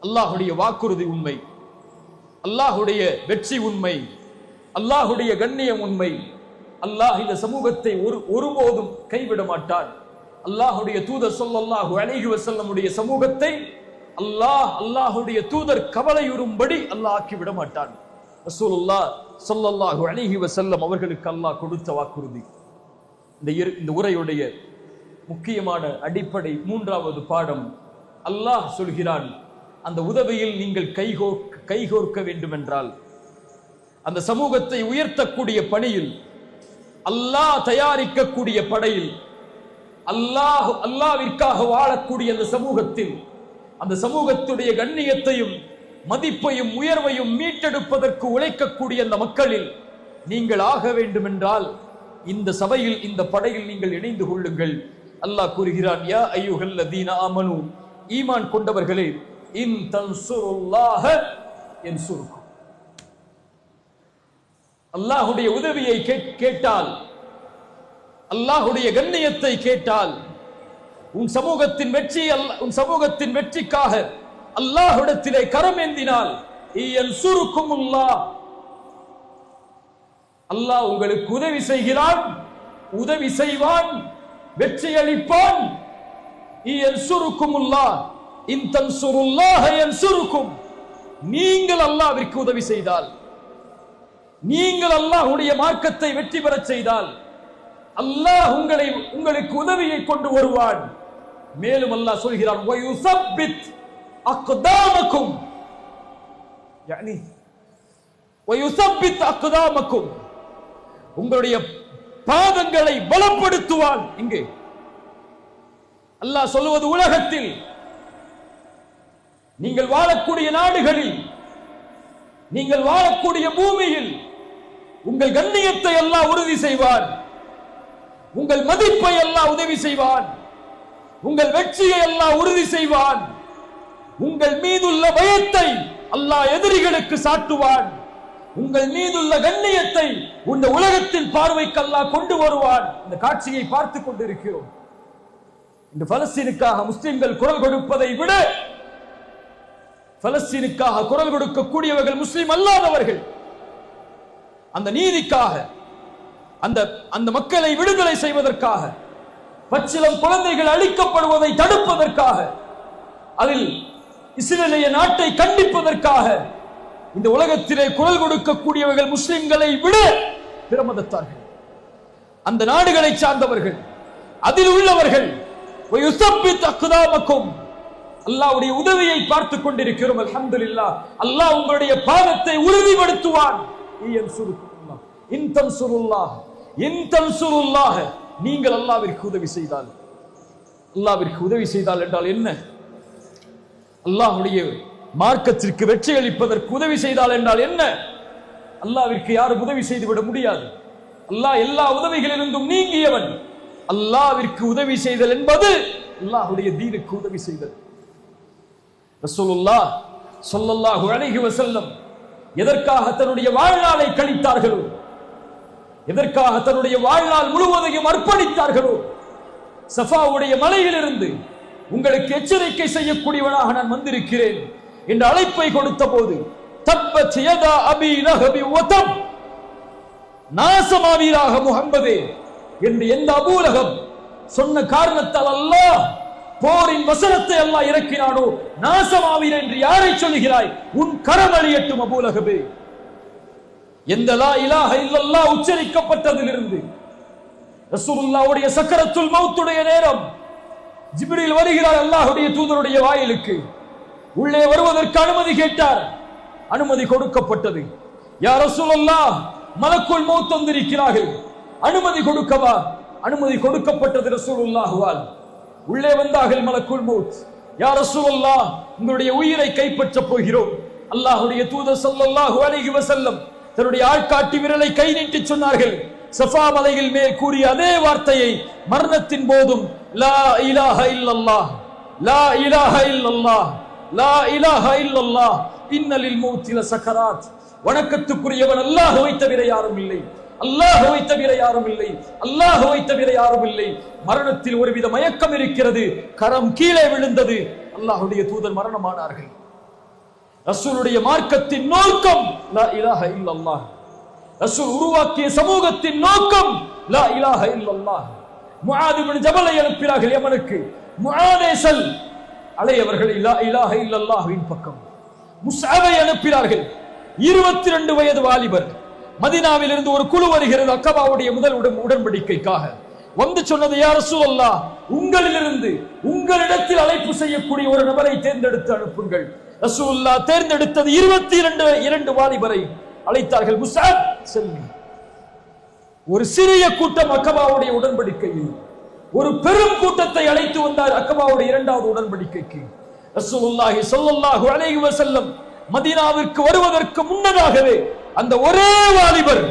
அல்லாஹுடைய வாக்குறுதி உண்மை, அல்லாஹுடைய வெற்றி உண்மை, அல்லாஹுடைய கண்ணியம் உண்மை. அல்லாஹ் இந்த சமூகத்தை ஒருபோதும் கைவிட மாட்டான். அல்லாஹுடைய தூதர் ஸல்லல்லாஹு அலைஹி வஸல்லம் உடைய சமூகத்தை அல்லாஹுடைய தூதர் கவலையுறும்படி அல்லாஹ் ஆக்கிவிட மாட்டான். ரசூலுல்லாஹ் ஸல்லல்லாஹு அலைஹி வஸல்லம் அவர்களுக்கு அல்லாஹ் கொடுத்த வாக்குறுதி. இந்த உரையுடைய முக்கியமான அடிப்படை மூன்றாவது பாடம், அல்லாஹ் சொல்கிறான், அந்த உதவியில் நீங்கள் கைகோர்க்க வேண்டும் என்றால், அந்த சமூகத்தை உயர்த்தக்கூடிய பணியில், அல்லாஹ் தயாரிக்கக்கூடிய படையில், அல்லாஹ்விற்காக வாழக்கூடிய அந்த சமூகத்தில், அந்த சமூகத்துடைய கண்ணியத்தையும் மதிப்பையும் உயர்வையும் மீட்டெடுப்பதற்கு உழைக்கக்கூடிய அந்த மக்களில் நீங்கள் ஆக வேண்டும் என்றால் இந்த சபையில், இந்த படையில் நீங்கள் இணைந்து கொள்ளுங்கள். அல்லாஹ் கூறுகிறான், யா அய்யுஹல்லதீன ஆமனு, ஈமான் கொண்டவர்களே, இன் தன்சுருல்லாஹ யன்சுருக்கும், அல்லாஹ்வுடைய உதவியை கேட்டால், அல்லாஹ்வுடைய கண்ணியத்தை கேட்டால், உன் சமூகத்தின் வெற்றிக்காக அல்லாஹ்விடத்திலே கரம் ஏந்தினால், யன்சுருக்குமுல்லாஹ், அல்லாஹ் உங்களுக்கு உதவி செய்கிறான், உதவி செய்வான், வெற்றி அளிப்பான். யன்சுருக்குமுல்லாஹ் இன் தன்சுருல்லாஹ யன்சுருக்கும், நீங்கள் அல்லாஹ்விற்கு உதவி செய்தால், நீங்கள் அல்லாஹ்வுடைய மார்க்கத்தை வெற்றி பெறச் செய்தால், அல்லாஹ் உங்களுக்கு உதவியை கொண்டு வருவான். மேலும் அல்லாஹ் சொல்கிறான் வயுஸப்பித் அக்தாமக்கும், يعني வயுஸப்பித் அக்தாமக்கும், உங்களுடைய பாதங்களை பலப்படுத்துவான். இங்கே அல்லாஹ் சொல்வது உலகத்தில் நீங்கள் வாழக்கூடிய நாடுகளில், நீங்கள் வாழக்கூடிய பூமியில் உங்கள் கண்ணியத்தை அல்லாஹ் உறுதி செய்வான், உங்கள் மதிப்பை அல்லாஹ் உதவி செய்வான், உங்கள் வெற்றியை அல்லாஹ் உறுதி செய்வான், உங்கள் மீதுள்ள பயத்தை அல்லாஹ் எதிரிகளுக்கு சாட்டுவான், உங்கள் மீதுள்ள கண்ணியத்தை இந்த உலகத்தின் பார்வைக்கு அல்லாஹ் கொண்டு வருவான். இந்த காட்சியை பார்த்துக் கொண்டிருக்கிறோம். இந்த பலஸ்தீனுக்காக முஸ்லிம்கள் குரல் கொடுப்பதை விட பலஸ்தீனுக்காக குரல் கொடுக்கக்கூடியவர்கள் முஸ்லிம் அல்லாதவர்கள். அந்த நீதிக்காக, அந்த மக்களை விடுதலை செய்வதற்காக, பச்சிளம் குழந்தைகள் அழிக்கப்படுவதை தடுப்பதற்காக, அதில் இஸ்ரேலிய நாட்டை கண்டிப்பதற்காக இந்த உலகத்திலே குரல் கொடுக்கக்கூடியவர்கள் முஸ்லிம்களை விட பிற மதத்தார்கள், அந்த நாடுகளை சார்ந்தவர்கள், அதில் உள்ளவர்கள். அல்லாஹ்வுடைய உதவியை பார்த்துக் கொண்டிருக்கிறோம். அல்ஹம்துலில்லாஹ். அல்லாஹ் உங்களுடைய பாதத்தை உறுதிப்படுத்துவான். நீங்கள் அல்லாஹ்விற்கு உதவி செய்தால், அல்லாஹ்விற்கு உதவி செய்தால் என்றால் என்ன? அல்லாஹ்வுடைய மார்க்கத்திற்கு வெற்றி அளிப்பதற்கு உதவி செய்தால் என்றால் என்ன? அல்லாஹ்விற்கு யாரும் உதவி செய்துவிட முடியாது. அல்லாஹ் எல்லா உதவிகளிலிருந்தும் நீங்கியவன். அல்லாஹ்விற்கு உதவி செய்தல் என்பது அல்லாஹ்வுடைய தீனுக்கு உதவி செய்தல். ரசூலுல்லாஹ் ஸல்லல்லாஹு அலைஹி வஸல்லம் எதற்காக தன்னுடைய வாழ்நாளை கழித்தார்களோ, எதற்காக தன்னுடைய வாழ்நாள் முழுவதையும் அர்ப்பணித்தார்களோ, சஃபாவுடைய மலையிலிருந்து உங்களுக்கு எச்சரிக்கை செய்யக்கூடியவனாக நான் வந்திருக்கிறேன் என்ற அழைப்பை கொடுத்த போது, தப்பத் யதா அபீ லஹபி வதப், நாசமாவீராக முஹம்மதே என்று எந்த அபூ லஹப் சொன்ன காரணத்தால் அல்லாஹ் போரின் வசனத்தை அல்லாஹ் இறக்கினானோ, நாசமாவீர் என்று யாரை சொல்லுகிறாய்? உன் கரம் அழியட்டும் அபூ லஹபே. எந்த லா இலாஹ இல்லல்லாஹ் உச்சரிக்கப்பட்டதிலிருந்து ரசூலுல்லாஹ்வுடைய சக்கரத்துல் மௌத்துடைய நேரம் ஜிப்ரீல் வருகிறார் அல்லாஹ்வுடைய தூதருடைய வாயிலுக்கு. உள்ளே வருவதற்கு அனுமதி கேட்டார். அனுமதி கொடுக்கப்பட்டது. யா ரசூலுல்லாஹ், மலக்குல் மௌத் வந்திருக்கிறார்கள், அனுமதி கொடுக்கவா? அனுமதி கொடுக்கப்பட்டது ரசூலுல்லாஹ்வால். உள்ளே வந்தார்கள் மலக்குல் மௌத். யா ரசூலுல்லாஹ், உங்களுடைய உயிரை கைப்பற்ற போகிறோம். அல்லாஹ்வுடைய தூதர் ஸல்லல்லாஹு அலைஹி வஸல்லம் தன்னுடைய ஆள்காட்டி விரலை கை நீட்டி சொன்னார்கள். சஃபா மலையில் மேல் கூறிய அதே வார்த்தையை மரணத்தின் போதும், லா இலாஹ இல்லல்லாஹ், லா இலாஹ இல்லல்லாஹ், லா இலாஹ இல்லல்லாஹ், இன்னலில் மௌத்தி லசகராத். வணக்கத்துக்குரியவன் அல்லாஹ்வை தவிர யாரும் இல்லை, அல்லாஹ்வை தவிர யாரும் இல்லை, அல்லாஹ்வை தவிர யாரும் இல்லை. மரணத்தில் ஒருவித மயக்கம் இருக்கிறது. கரம் கீழே விழுந்தது. அல்லாஹ்வுடைய தூதர் மரணமானார்கள். ரசூலுடைய மார்க்கத்தின் நோக்கம் லா இலாஹ இல்லல்லாஹ். ரசூல் உருவாக்கிய சமூகத்தின் நோக்கம் லா இலாஹ இல்லல்லாஹ். முஆத் இப்னு ஜபலை அனுப்பினார்கள் யமனுக்கு. முஆதே செல், அலையவர்களை லா இலாஹ இல்லல்லாஹ்வின் பக்கம். முஸ்அபை அனுப்பினார்கள். 22 வயது வாலிபர். மதீனாவில் இருந்து ஒரு குழு வருகிறது அக்கபாவுடைய முதல் உடன்படிக்கைக்காக. வந்து சொன்னது, யா ரசூலல்லாஹ், உங்களிலிருந்து உங்களிடத்தில் அழைப்பு செய்யக்கூடிய ஒரு நபரை தேர்ந்தெடுத்து அனுப்புங்கள். ரசூலுல்லாஹ் தேர்ந்தெடுத்தது 22 வாலிபரை அழைத்தார்கள். முஸ்அப் செல்வி. ஒரு சிறிய கூட்டம் அக்கபாவுடைய உடன்படிக்கையில் ஒரு பெரும் கூட்டத்தை அழைத்து வந்தார் அக்கபாவுடைய 2வது உடன்படிக்கைக்கு. ரசூலுல்லாஹி ஸல்லல்லாஹு அலைஹி வஸல்லம் மதீனாவிற்கு வருவதற்கு முன்னதாகவே அந்த ஒரே வாலிபர்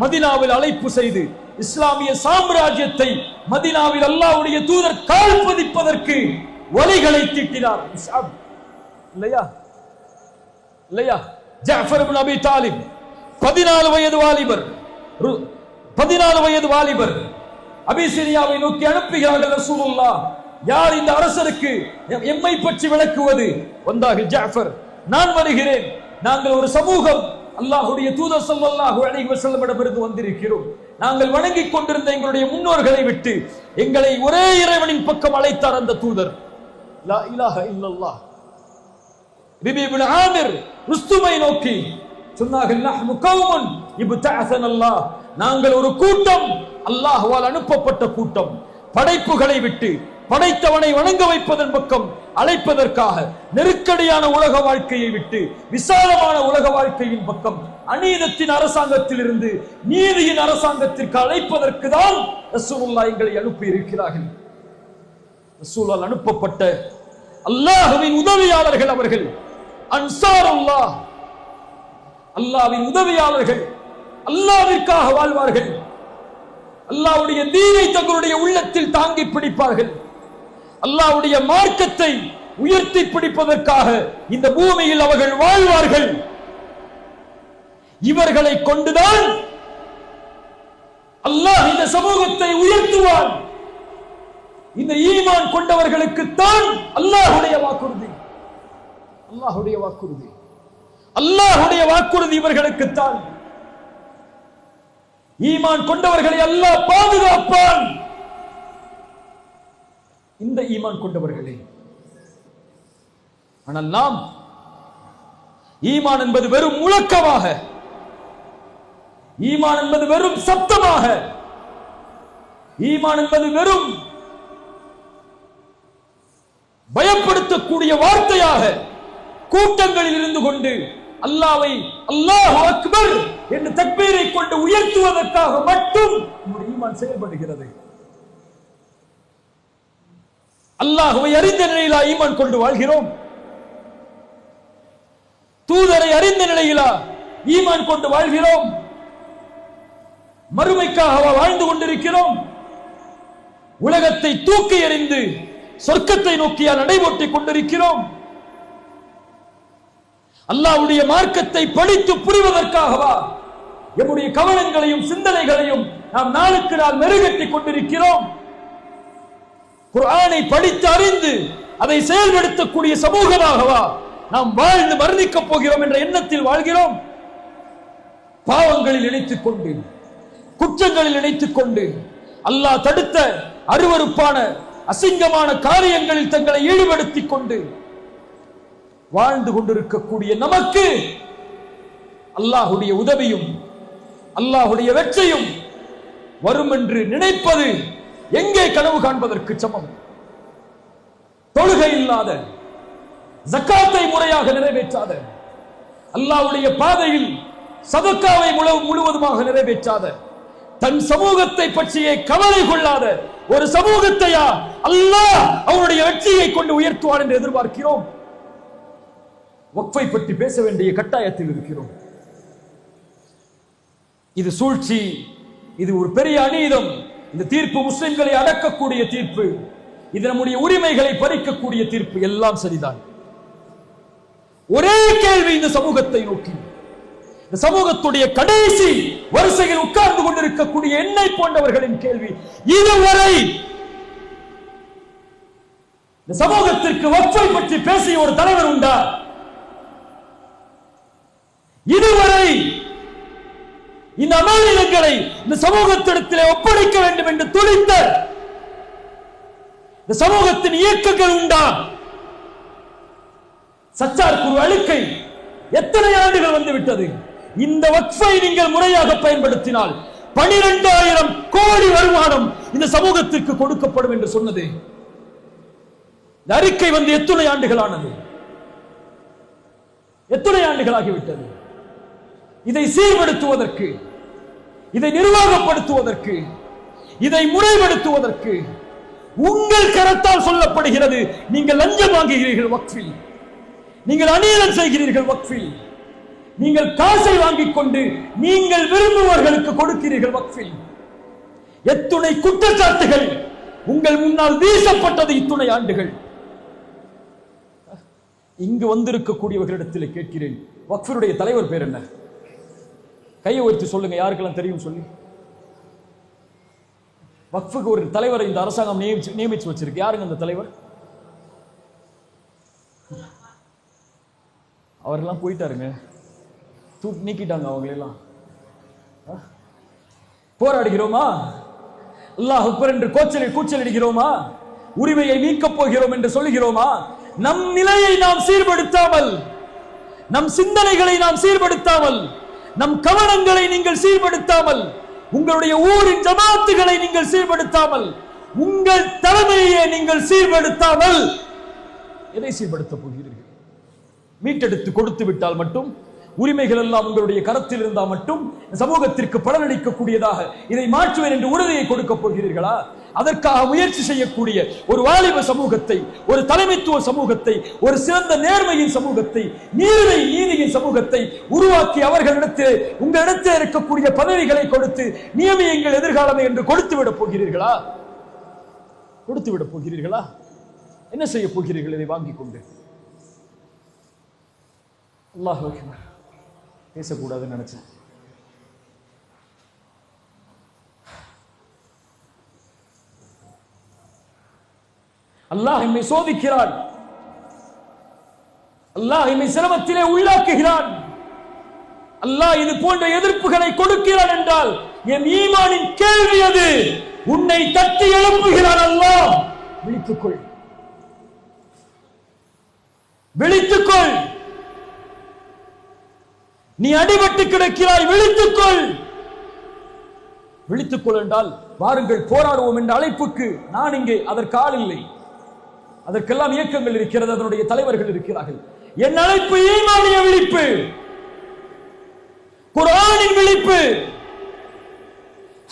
மதீனாவில் அழைப்பு செய்து இஸ்லாமிய சாம்ராஜ்யத்தை மதீனாவில் அல்லாஹ்வுடைய தூதர் கால் பதிப்பதற்கு வழிகளை தீட்டினார். முஸ்அப் இல்லையா? இல்லையா? ஜஅஃபர் இப்னு அபி தாலிப் 14 வயது வாலிபர், 14 வயது வாலிபர் அபிசீனியாவை நோக்கி அனுப்புகிறார்கள் ரசூலுல்லாஹ். யார் இந்த அரசருக்கு எம்மை பற்றி விளக்குவது? வந்தார்கள் ஜஅஃபர். நான் வருகிறேன். நாங்கள் ஒரு சமூகம் அல்லாஹ்வுடைய தூதர் ஸல்லல்லாஹு அலைஹி வஸல்லமிடமிருந்து வந்திருக்கிறோம். நாங்கள் வணங்கிக் கொண்டிருந்த எங்களுடைய முன்னோர்களை விட்டு எங்களை ஒரே இறைவனின் பக்கம் அழைத்தார் அந்த தூதர். லா இலாஹ இல்லல்லாஹ். ரபீ இப்னு ஆமிர் ருஸ்துமை நோக்கி சொன்னார்கள், நஹ்னு கௌமுன் இப்தஅஸனா அல்லாஹ் நாங்கள் ஒரு கூட்டம், அல்லாஹ்வால் அனுப்பப்பட்ட கூட்டம், படைப்புகளை விட்டு படைத்தவனை வணங்க வைப்பதன் பக்கம் அழைப்பதற்காக, நெருக்கடியான உலக வாழ்க்கையை விட்டு விசாலமான உலக வாழ்க்கையின் பக்கம், அநீதத்தின் அரசாங்கத்தில் இருந்து நீதியின் அரசாங்கத்திற்கு அழைப்பதற்கு தான் ரசூலுல்லாஹ் எங்களை அனுப்பி இருக்கிறார்கள். ரசூலால் அனுப்பப்பட்ட அல்லாஹ்வின் உதவியாளர்கள் அவர்கள், அன்சாருல்லாஹ், அல்லாஹ்வின் உதவியாளர்கள். அல்லாஹ்விற்காக வாழ்வார்கள். அல்லாஹ்வுடைய தீனை தங்களுடைய உள்ளத்தில் தாங்கி பிடிப்பார்கள். அல்லாஹ்வுடைய மார்க்கத்தை உயர்த்தி பிடிப்பதற்காக இந்த பூமியில் அவர்கள் வாழ்வார்கள். இவர்களை கொண்டுதான் அல்லாஹ் இந்த சமூகத்தை உயர்த்துவான். இந்த ஈமான் கொண்டவர்களுக்கு தான் அல்லாஹ்வுடைய வாக்குறுதி. அல்லாஹ்வுடைய வாக்குறுதி, அல்லாஹ்வுடைய வாக்குறுதி இவர்களுக்கு தான். ஈமான் கொண்டவர்களை அல்லாஹ் பாதுகாப்பான். இந்த ஈமான் கொண்டவர்களே. ஆனால் நாம் ஈமான் என்பது வெறும் முழக்கமாக, ஈமான் என்பது வெறும் சப்தமாக, ஈமான் என்பது வெறும் பயப்படுத்தக்கூடிய வார்த்தையாக கூட்டங்களில் இருந்து கொண்டு அல்லாஹ்வை அல்லாஹு அக்பர் என்று தக்பீரை கொண்டு உயர்த்துவதற்காக மட்டும் நம்முடைய ஈமான் செயல்படுகிறது. அல்லாஹ்வை அறிந்த நிலையிலா ஈமான் கொண்டு வாழ்கிறோம்? தூதரை அறிந்த நிலையிலா ஈமான் கொண்டு வாழ்கிறோம்? மறுமைக்காக வாழ்ந்து கொண்டிருக்கிறோம்? உலகத்தை தூக்கி எறிந்து சொர்க்கத்தை நோக்கியா நடைபோட்டிக் கொண்டிருக்கிறோம்? அல்லாஹ்வுடைய மார்க்கத்தை படித்து புரிவதற்காகவா நம்முடைய கவனங்களையும் சிந்தனைகளையும் நாம் நாளுக்கு நாள் மெருகட்டிக் கொண்டிருக்கிறோம்? குர்ஆனை படித்து அறிந்து அதை செயல்படுத்தக்கூடிய சமூகமாகவா நாம் வாழ்ந்து மரணிக்கப் போகிறோம் என்ற எண்ணத்தில் வாழ்கிறோம்? பாவங்களில் இணைத்துக் கொண்டு, குற்றங்களில் இணைத்துக் கொண்டு, அல்லாஹ் தடுத்த அருவருப்பான அசிங்கமான காரியங்களில் தங்களை ஈடுபடுத்திக் கொண்டு வாழ்ந்து கொண்டிருக்கக்கூடிய நமக்கு அல்லாஹ்வுடைய உதவியும் அல்லாஹ்வுடைய வெற்றியும் வரும் என்று நினைப்பது எங்கே கனவு காண்பதற்கு சமம்? தொழுகை இல்லாத, ஜக்காத்தை முறையாக நிறைவேற்றாத, அல்லாஹ்வுடைய பாதையில் சதக்காவை முழுவதுமாக நிறைவேற்றாத, தன் சமூகத்தை பற்றியே கவலை கொள்ளாத ஒரு சமூகத்தையா அல்லாஹ் அவனுடைய வெற்றியை கொண்டு உயர்த்துவான் என்று எதிர்பார்க்கிறோம்? வக்ஃபை பற்றி பேச வேண்டிய கட்டாயத்தில் இருக்கிறோம். இது சூழ்ச்சி, இது ஒரு பெரிய அநீதம். இந்த தீர்ப்பு முஸ்லிம்களை அடக்கக்கூடிய தீர்ப்பு, இது நம்முடைய உரிமைகளை பறிக்கக்கூடிய தீர்ப்பு. எல்லாம் சரிதான். ஒரே கேள்வி இந்த சமூகத்தை நோக்கி, இந்த சமூகத்துடைய கடைசி வரிசையில் உட்கார்ந்து கொண்டிருக்கக்கூடிய என்னை போன்றவர்களின் கேள்வி, இதுவரை இந்த சமூகத்திற்கு வக்ஃபை பற்றி பேசிய ஒரு தலைவர் உண்டா? இதுவரை இந்த அமானிதங்களை இந்த சமூகத்திடத்திலே ஒப்படைக்க வேண்டும் என்று துடித்த இந்த சமூகத்தின் இயக்கங்கள் உண்டா? சச்சார் குரு அழுக்கை எத்தனை ஆண்டுகள் வந்துவிட்டது? இந்த வக்ஃபை நீங்கள் முறையாக பயன்படுத்தினால் 12,000 கோடி வருமானம் இந்த சமூகத்திற்கு கொடுக்கப்படும் என்று சொன்னது இந்த அறிக்கை வந்து எத்தனை ஆண்டுகளானது? எத்தனை ஆண்டுகளாகிவிட்டது? இதை சீர்படுத்துவதற்கு, இதை நிர்வாகப்படுத்துவதற்கு, இதை முறைப்படுத்துவதற்கு உங்கள் கரத்தால் சொல்லப்படுகிறது. நீங்கள் லஞ்சம் வாங்குகிறீர்கள் வக்ஃபில், நீங்கள் அநீதம் செய்கிறீர்கள் வக்ஃபில், நீங்கள் காசை வாங்கிக் கொண்டு நீங்கள் விரும்புவர்களுக்கு கொடுக்கிறீர்கள் வக்ஃபில். எத்துணை குற்றச்சாட்டுகள் உங்கள் முன்னால் வீசப்பட்டது இத்துணை ஆண்டுகள். இங்கு வந்திருக்கக்கூடியவர்களிடத்தில் கேட்கிறேன், வக்ஃபுடைய தலைவர் பேர் என்ன? கையை உயர்த்தி சொல்லுங்க, யாருக்கெல்லாம் தெரியும் சொல்லி. வக்ஃபுக்கு ஒரு தலைவரை இந்த அரசாங்கம் நியமிச்சு வச்சிருக்கு. யாருங்க அந்த தலைவர்? அவரெல்லாம் போயிட்டாருங்க, நீக்கிட்டாங்க அவங்களெல்லாம். போராடுகிறோமா? அல்லாஹ் அக்பர் என்று கூச்சலிடுகிறோமா? உரிமையை மீட்கப் போகிறோம் என்று சொல்லுகிறோமா? நம் நிலையை நாம் சீர்படுத்தாமல், நம் சிந்தனைகளை நாம் சீர்படுத்தாமல், நம் கவனங்களை நீங்கள் சீர்படுத்தாமல் உங்களுடைய ஊரின் ஜமாத்துகளை நீங்கள் சீர்படுத்தாமல், உங்கள் தலைமையை நீங்கள் சீர்படுத்தாமல் எதை சீர்படுத்த போகிறீர்கள்? மீட்டெடுத்து கொடுத்து விட்டால் மட்டும், உரிமைகள் எல்லாம் உங்களுடைய கரத்தில் இருந்தால் மட்டும் சமூகத்திற்கு பலனளிக்கக்கூடியதாக இதை மாற்றுவேன் என்று உறுதியை கொடுக்க போகிறீர்களா? அதற்காக முயற்சி செய்யக்கூடிய ஒரு வாலிப சமூகத்தை, ஒரு தலைமைத்துவ சமூகத்தை, ஒரு சிறந்த நேர்மையின் சமூகத்தை, நீதியின் சமூகத்தை உருவாக்கி அவர்களிடத்தில் உங்களிடத்தில் இருக்கக்கூடிய பதவிகளை கொடுத்து நியமியுங்கள் எதிர்காலமே என்று கொடுத்து விட போகிறீர்களா? கொடுத்து விட போகிறீர்களா? என்ன செய்ய போகிறீர்கள் இதை வாங்கிக் கொண்டு? அல்லாஹ் அக்பர். பேசக்கூடாதுன்னு நினைச்சேன். அல்லாஹ் எம்மை சோதிக்கிறான். அல்லாஹ் எம்மை சிரமத்திலே உள்ளாக்குகிறான். அல்லாஹ் இது போன்ற எதிர்ப்புகளை கொடுக்கிறான் என்றால் என் ஈமானின் கேள்வி அது. உன்னை தட்டி எழுப்புகிறான் அல்லாஹ். விழித்துக்கொள், விழித்துக்கொள். நீ அடிபட்டு கிடக்கிறாய், விழித்துக்கொள். விழித்துக்கொள் என்றால் வாருங்கள் போராடுவோம் என்ற அழைப்புக்கு நான் இங்கே அதற்கு ஆள் இல்லை. அதற்கெல்லாம் இயக்கங்கள் இருக்கிறது, அதனுடைய தலைவர்கள் இருக்கிறார்கள். என் அழைப்பு ஈமானிய விழிப்பு, குர்ஆனின் விழிப்பு,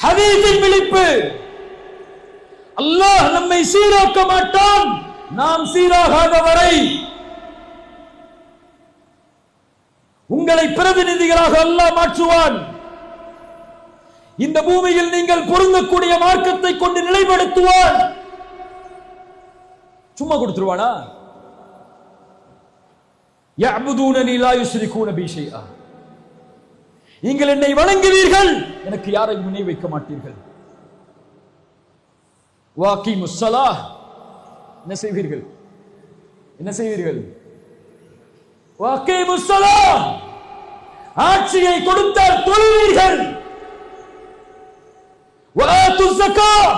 ஹதீஸின் விழிப்பு. அல்லாஹ் நம்மை சீராக்க மாட்டான் நாம் சீராகாத வரை. உங்களை பிரதிநிதிகளாக அல்லாஹ் மாற்றுவான். இந்த பூமியில் நீங்கள் பொருந்தக்கூடிய மார்க்கத்தை கொண்டு நிலைப்படுத்துவான். சும்மா கொடுத்துருவானா? யஅபுதூனனி லா யுஷ்ரிகூன பி ஷைஆ. நீங்கள் என்னை வணங்குவீர்கள், எனக்கு யாரையும் இணை வைக்க மாட்டீர்கள். வாகீமுஸ் ஸலாஹ். என்ன செய்வீர்கள்? என்ன செய்வீர்கள்? வாகீமுஸ் ஸலாஹ். ஆட்சியை கொடுத்தால் தொழுவீர்கள். வஆத்துஸ் ஸகாத்.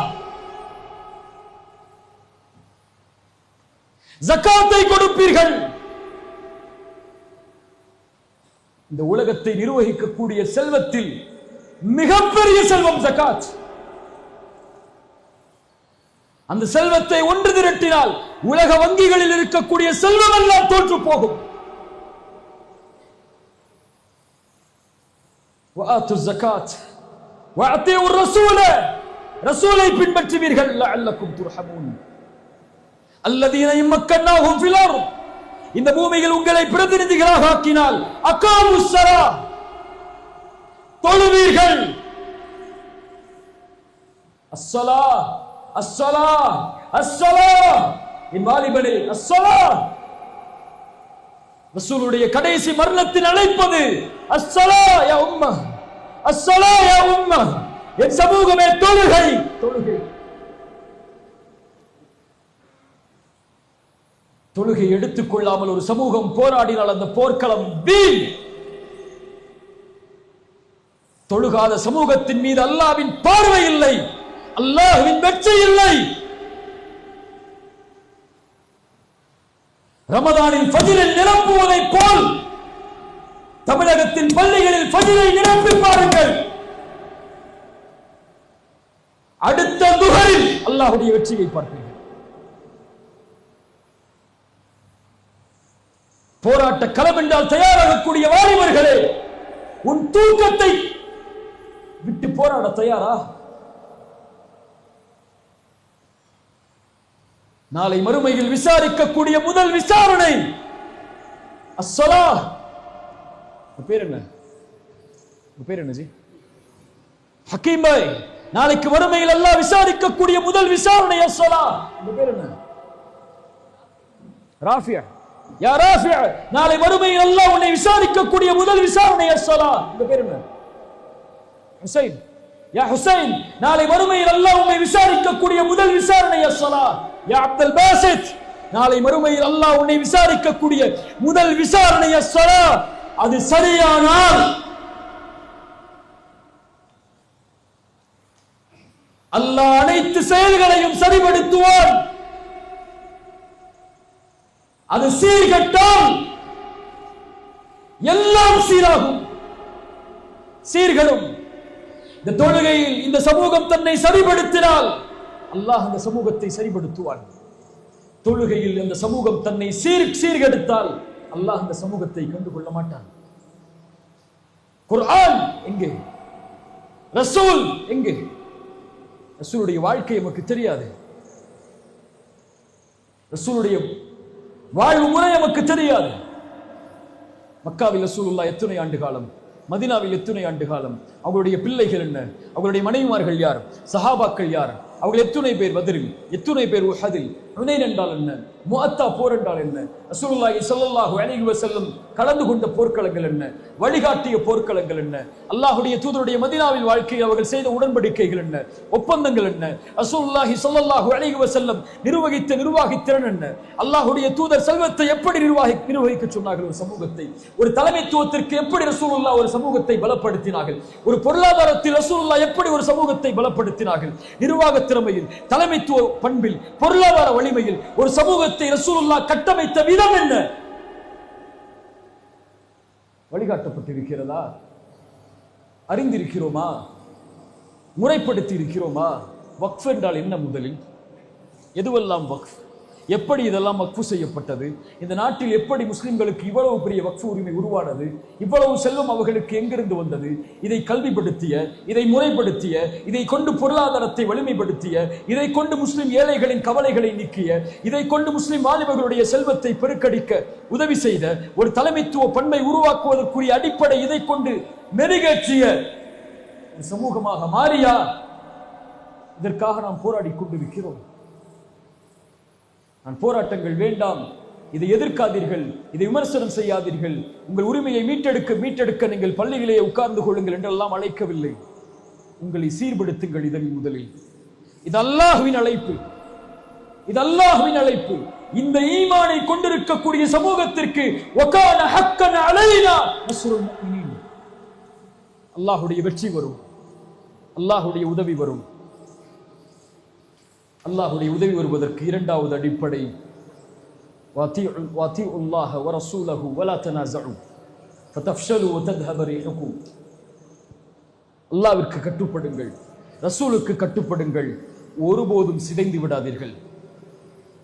ஜகாத்தை கொடுப்பீர்கள். இந்த உலகத்தை நிர்வகிக்கக்கூடிய செல்வத்தில் மிகப்பெரிய செல்வம் ஜகாத். அந்த செல்வத்தை ஒன்று திரட்டினால் உலக வங்கிகளில் இருக்கக்கூடிய செல்வம் எல்லாம் தோற்று போகும். வஆத்துஸ் ஸகாத் வஅதீஉர் ரசூல. ரசூலை பின்பற்றுவீர்கள். லஅல்லக்கும் துர்ஹமூன். அல்லதீன இம்மக்கன்னாஹும் ஃபில் அர்த். இந்த பூமியில் உங்களை பிரதிநிதிகளாக ஆக்கினால் அகாமுஸ் ஸலாஹ். தொழுவீர்கள். அஸ்ஸலாஹ் அஸ்ஸலாஹ் அஸ்ஸலாஹ். என் வாலிபனே, அஸ்ஸலாஹ். ரசூலுடைய கடைசி மரணத்தின் அழைப்பது அஸ்ஸலாஹ் யா உம்மah, அஸ்ஸலாஹ் யா உம்மah. என் சமூகமே, தொழுகை, தொழுகை. தொழுகை எடுத்துக் கொள்ளாமல் ஒரு சமூகம் போராடினால் அந்த போர்க்களம் வீண். தொழுகாத சமூகத்தின் மீது அல்லாஹ்வின் பார்வை இல்லை, அல்லாஹ்வின் வெற்றி இல்லை. ரமதானில் ஃபஜ்ரை நிரப்புவதைப் போல் தமிழகத்தின் பள்ளிகளில் ஃபஜ்ரை நிரப்பி பாருங்கள். அடுத்த துஹரில் அல்லாஹ்வுடைய வெற்றியை பார்ப்பீர்கள். போராட்ட களம் என்றால் தயாராகக்கூடிய வாலிபர்களே, உன் தூக்கத்தை விட்டு போராட தயாரா? நாளை மறுமையில் விசாரிக்கக்கூடிய முதல் விசாரணை அஸ்ஸலாஹ். பேர் என்ன? பேர் என்ன ஜி? ஹக்கீம் பாய். நாளைக்கு மறுமையில் அல்லாஹ் விசாரிக்கக்கூடிய முதல் விசாரணை அஸ்ஸலாஹ். பேர் என்ன? ராஃபியா. யா ராஃபியா, நாளை மறுமையில் அல்லாஹ் உன்னை விசாரிக்கக்கூடிய முதல் விசாரணை அஸ்ஸலாஹ். இந்த பேர் என்ன? ஹுசைன். யா ஹுசைன், நாளை மறுமையில் அல்லாஹ் உன்னை விசாரிக்கக்கூடிய முதல் விசாரணை அஸ்ஸலாஹ். யா அப்துல் பாசித், நாளை மறுமையில் அல்லாஹ் உன்னை விசாரிக்கக்கூடிய முதல் விசாரணை அஸ்ஸலாஹ். அது சரியானால் அல்லாஹ் அனைத்து செயல்களையும் சரிபடுத்துவான். அது சீர்கட்டால் எல்லாம் சீராகும். சீர்களும் இந்த தொழுகையில் இந்த சமூகம் தன்னை சரிபடுத்தினால் அல்லாஹ் அந்த சமூகத்தை சரிபடுத்துவான். தொழுகையில் இந்த சமூகம் தன்னை சீர்கெடுத்தால் அல்லாஹ் அந்த சமூகத்தை கண்டுகொள்ள மாட்டான். குர்ஆன் எங்கே? ரசூல் எங்கே? ரசூலுடைய வாழ்க்கை நமக்கு தெரியாது. ரசூலுடைய வாழ்வு முறை நமக்கு தெரியாது. மக்காவில் ரசூலுல்லாஹ் எத்தனை ஆண்டு காலம், மதீனாவில் எத்தனை ஆண்டு காலம், அவர்களுடைய பிள்ளைகள் என்ன, அவர்களுடைய மனைவிமார்கள் யார், சஹாபாக்கள் யார், அவர்கள் எத்தனை பேர் பத்ரில், எத்தனை பேர் உஹதில், ஹுனைன் என்றால் என்ன, முஅத்தா போர் என்றால் என்ன, ரசூலுல்லாஹி ஸல்லல்லாஹு அலைஹி வஸல்லம் கலந்து கொண்ட போர்க்களங்கள் என்ன, வழிகாட்டிய போர்க்களங்கள் என்ன, அல்லாஹ்வுடைய தூதருடைய மதீனாவில் வாழ்க்கையில் அவர்கள் செய்த உடன்படிக்கைகள் என்ன, ஒப்பந்தங்கள் என்ன, ரசூலுல்லாஹி ஸல்லல்லாஹு அலைஹி வஸல்லம் நிர்வகித்த நிர்வாகத்திறன் என்ன, அல்லாஹ்வுடைய தூதர் செல்வத்தை எப்படி நிர்வகிக்க சொன்னார்கள், ஒரு சமூகத்தை, ஒரு தலைமைத்துவத்திற்கு எப்படி ரசூலுல்லாஹ் ஒரு சமூகத்தை பலப்படுத்தினார்கள், ஒரு பொருளாதாரத்தில் ரசூலுல்லாஹ் எப்படி ஒரு சமூகத்தை பலப்படுத்தினார்கள், நிர்வாக திறமையில், தலைமைத்துவ பண்பில், பொருளாதார வலிமையில் ஒரு சமூகத்தை ரசூலுல்லாஹ் கட்டமைத்த விதம் என்ன வழிகாட்டப்பட்டிருக்கிறதா? அறிந்திருக்கிறோமா? முறைப்படுத்தி இருக்கிறோமா? வக்ஃப் என்றால் என்ன? முதலில் எதுவெல்லாம் வக்ஃப், எப்படி இதெல்லாம் வக்ஃபு செய்யப்பட்டது, இந்த நாட்டில் எப்படி முஸ்லிம்களுக்கு இவ்வளவு பெரிய வக்ஃபு உரிமை உருவானது, இவ்வளவு செல்வம் அவர்களுக்கு எங்கிருந்து வந்தது, இதை கல்விப்படுத்திய, இதை முறைப்படுத்திய, இதை கொண்டு பொருளாதாரத்தை வலிமைப்படுத்திய, இதை கொண்டு முஸ்லிம் ஏழைகளின் கவலைகளை நீக்கிய, இதை கொண்டு முஸ்லிம் வாலிபர்களுடைய செல்வத்தை பெருக்கடிக்க உதவி செய்த ஒரு தலைமைத்துவ பண்பை உருவாக்குவதற்குரிய அடிப்படை இதை கொண்டு மெருகேற்றிய சமூகமாக மாறியா? இதற்காக நாம் போராடி கொண்டிருக்கிறோம். நான் போராட்டங்கள் வேண்டாம், இதை எதிர்க்காதீர்கள், இதை விமர்சனம் செய்யாதீர்கள், உங்கள் உரிமையை மீட்டெடுக்க நீங்கள் பள்ளியிலே உட்கார்ந்து கொள்ளுங்கள் என்றெல்லாம் அழைக்கவில்லை. உங்களை சீர்படுத்துங்கள். இதன் முதலில் இது அல்லாஹ்வின் அழைப்பு, இது அல்லாஹ்வின் அழைப்பு. இந்த ஈமானை கொண்டிருக்கக்கூடிய சமூகத்திற்கு வகான ஹக்கன் அலைனா நஸ்ருல் முஃமினீன், அல்லாஹ்வுடைய வெற்றி வரும், அல்லாஹ்வுடைய உதவி வரும். அல்லாஹ்வுடைய உதவி வருவதற்கு இரண்டாவது அடிப்படை வாத்திஉல்லாஹ வ ரசூலஹு வ லா தனாஸஉ ஃபதஃப்ஷலு வ தذهب ரீஹுக்கும். அல்லாஹ்விற்கு கட்டுப்படுங்கள், ரசூலுக்கு கட்டுப்படுங்கள், ஒருபோதும் சிதைந்து விடாதீர்கள்.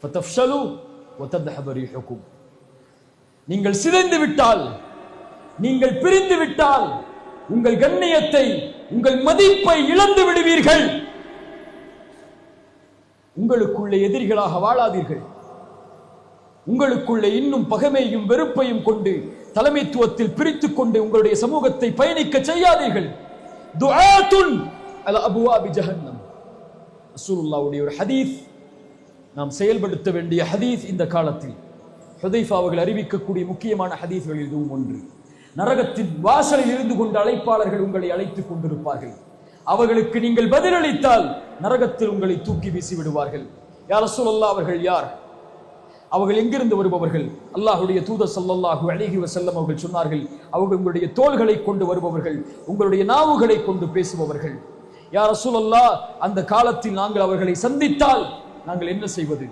ஃபதஃப்ஷலு வ தذهب ரீஹுக்கும். நீங்கள் சிதைந்து விட்டால், நீங்கள் பிரிந்து விட்டால் உங்கள் கண்ணியத்தை, உங்கள் மதிப்பை இழந்து விடுவீர்கள். உங்களுக்குள்ளே எதிரிகளாக வாழாதீர்கள். உங்களுக்குள்ளே இன்னும் பகைமையும் வெறுப்பையும் கொண்டு தலைமைத்துவத்தில் பிரித்துக் கொண்டு உங்களுடைய சமூகத்தை பயணிக்க செய்யாதீர்கள். துஆத்துன் அலா அபுவாபி ஜஹன்னம். ரசூலுல்லாஹ்வுடைய ஒரு ஹதீஸ், நாம் செயல்படுத்த வேண்டிய ஹதீஸ். இந்த காலத்தில் ஹுதைஃபா அவர்கள் அறிவிக்கக்கூடிய முக்கியமான ஹதீஸ்களில் இதுவும் ஒன்று. நரகத்தின் வாசலில் இருந்து கொண்டு அழைப்பாளர்கள் உங்களை அழைத்துக் கொண்டிருப்பார்கள். அவர்களுக்கு நீங்கள் பதிலளித்தால் நரகத்தில் உங்களை தூக்கி வீசி விடுவார்கள். யா ரசூலல்லாஹ், அவர்கள் யார்? அவர்கள் எங்கிருந்து வருபவர்கள்? அல்லாஹ்வுடைய தூதர் ஸல்லல்லாஹு அலைஹி வஸல்லம் அவர்கள் சொன்னார்கள், அவர்கள் உங்களுடைய தோள்களை கொண்டு வருபவர்கள், உங்களுடைய நாவுகளை கொண்டு பேசுபவர்கள். யா ரசூலல்லாஹ், அந்த காலத்தில் நாங்கள் அவர்களை சந்தித்தால் நாங்கள் என்ன செய்வது?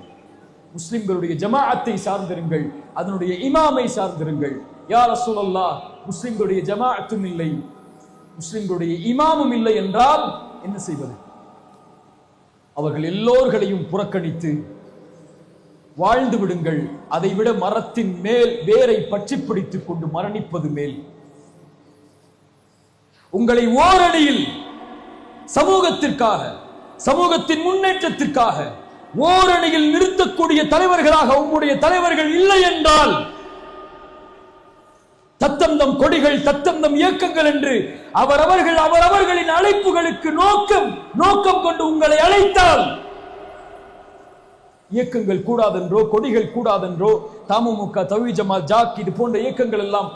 முஸ்லிம்களுடைய ஜமாஅத்தை சார்ந்திருங்கள், அதனுடைய இமாமை சார்ந்திருங்கள். யா ரசூலல்லாஹ், முஸ்லிம்களுடைய ஜமாஅத்தும் இல்லை, முஸ்லிம்களுடைய இமாமும் இல்லை என்றால் என்ன செய்வது? அவர்கள் எல்லோர்களையும் புறக்கணித்து வாழ்ந்து விடுங்கள். அதைவிட மரத்தின் மேல் வேரை பற்றி பிடித்துக் கொண்டு மரணிப்பது மேல். உங்களை ஓரணியில் சமூகத்திற்காக, சமூகத்தின் முன்னேற்றத்திற்காக ஓரணியில் நிறுத்தக்கூடிய தலைவர்களாக உங்களுடைய தலைவர்கள் இல்லை என்றால், தத்தந்தம் கொடிகள், தத்தந்தம் இயக்கங்கள் என்று அவரவர்களின் அழைப்புகளுக்கு நோக்கம் கொண்டு உங்களை அழைத்தால், இயக்கங்கள் கூடாதென்றோ, கொடிகள் கூடாதென்றோ, தமுமுக, தவ்ஹீத் ஜமாத், ஜாக் இது போன்ற இயக்கங்கள் எல்லாம்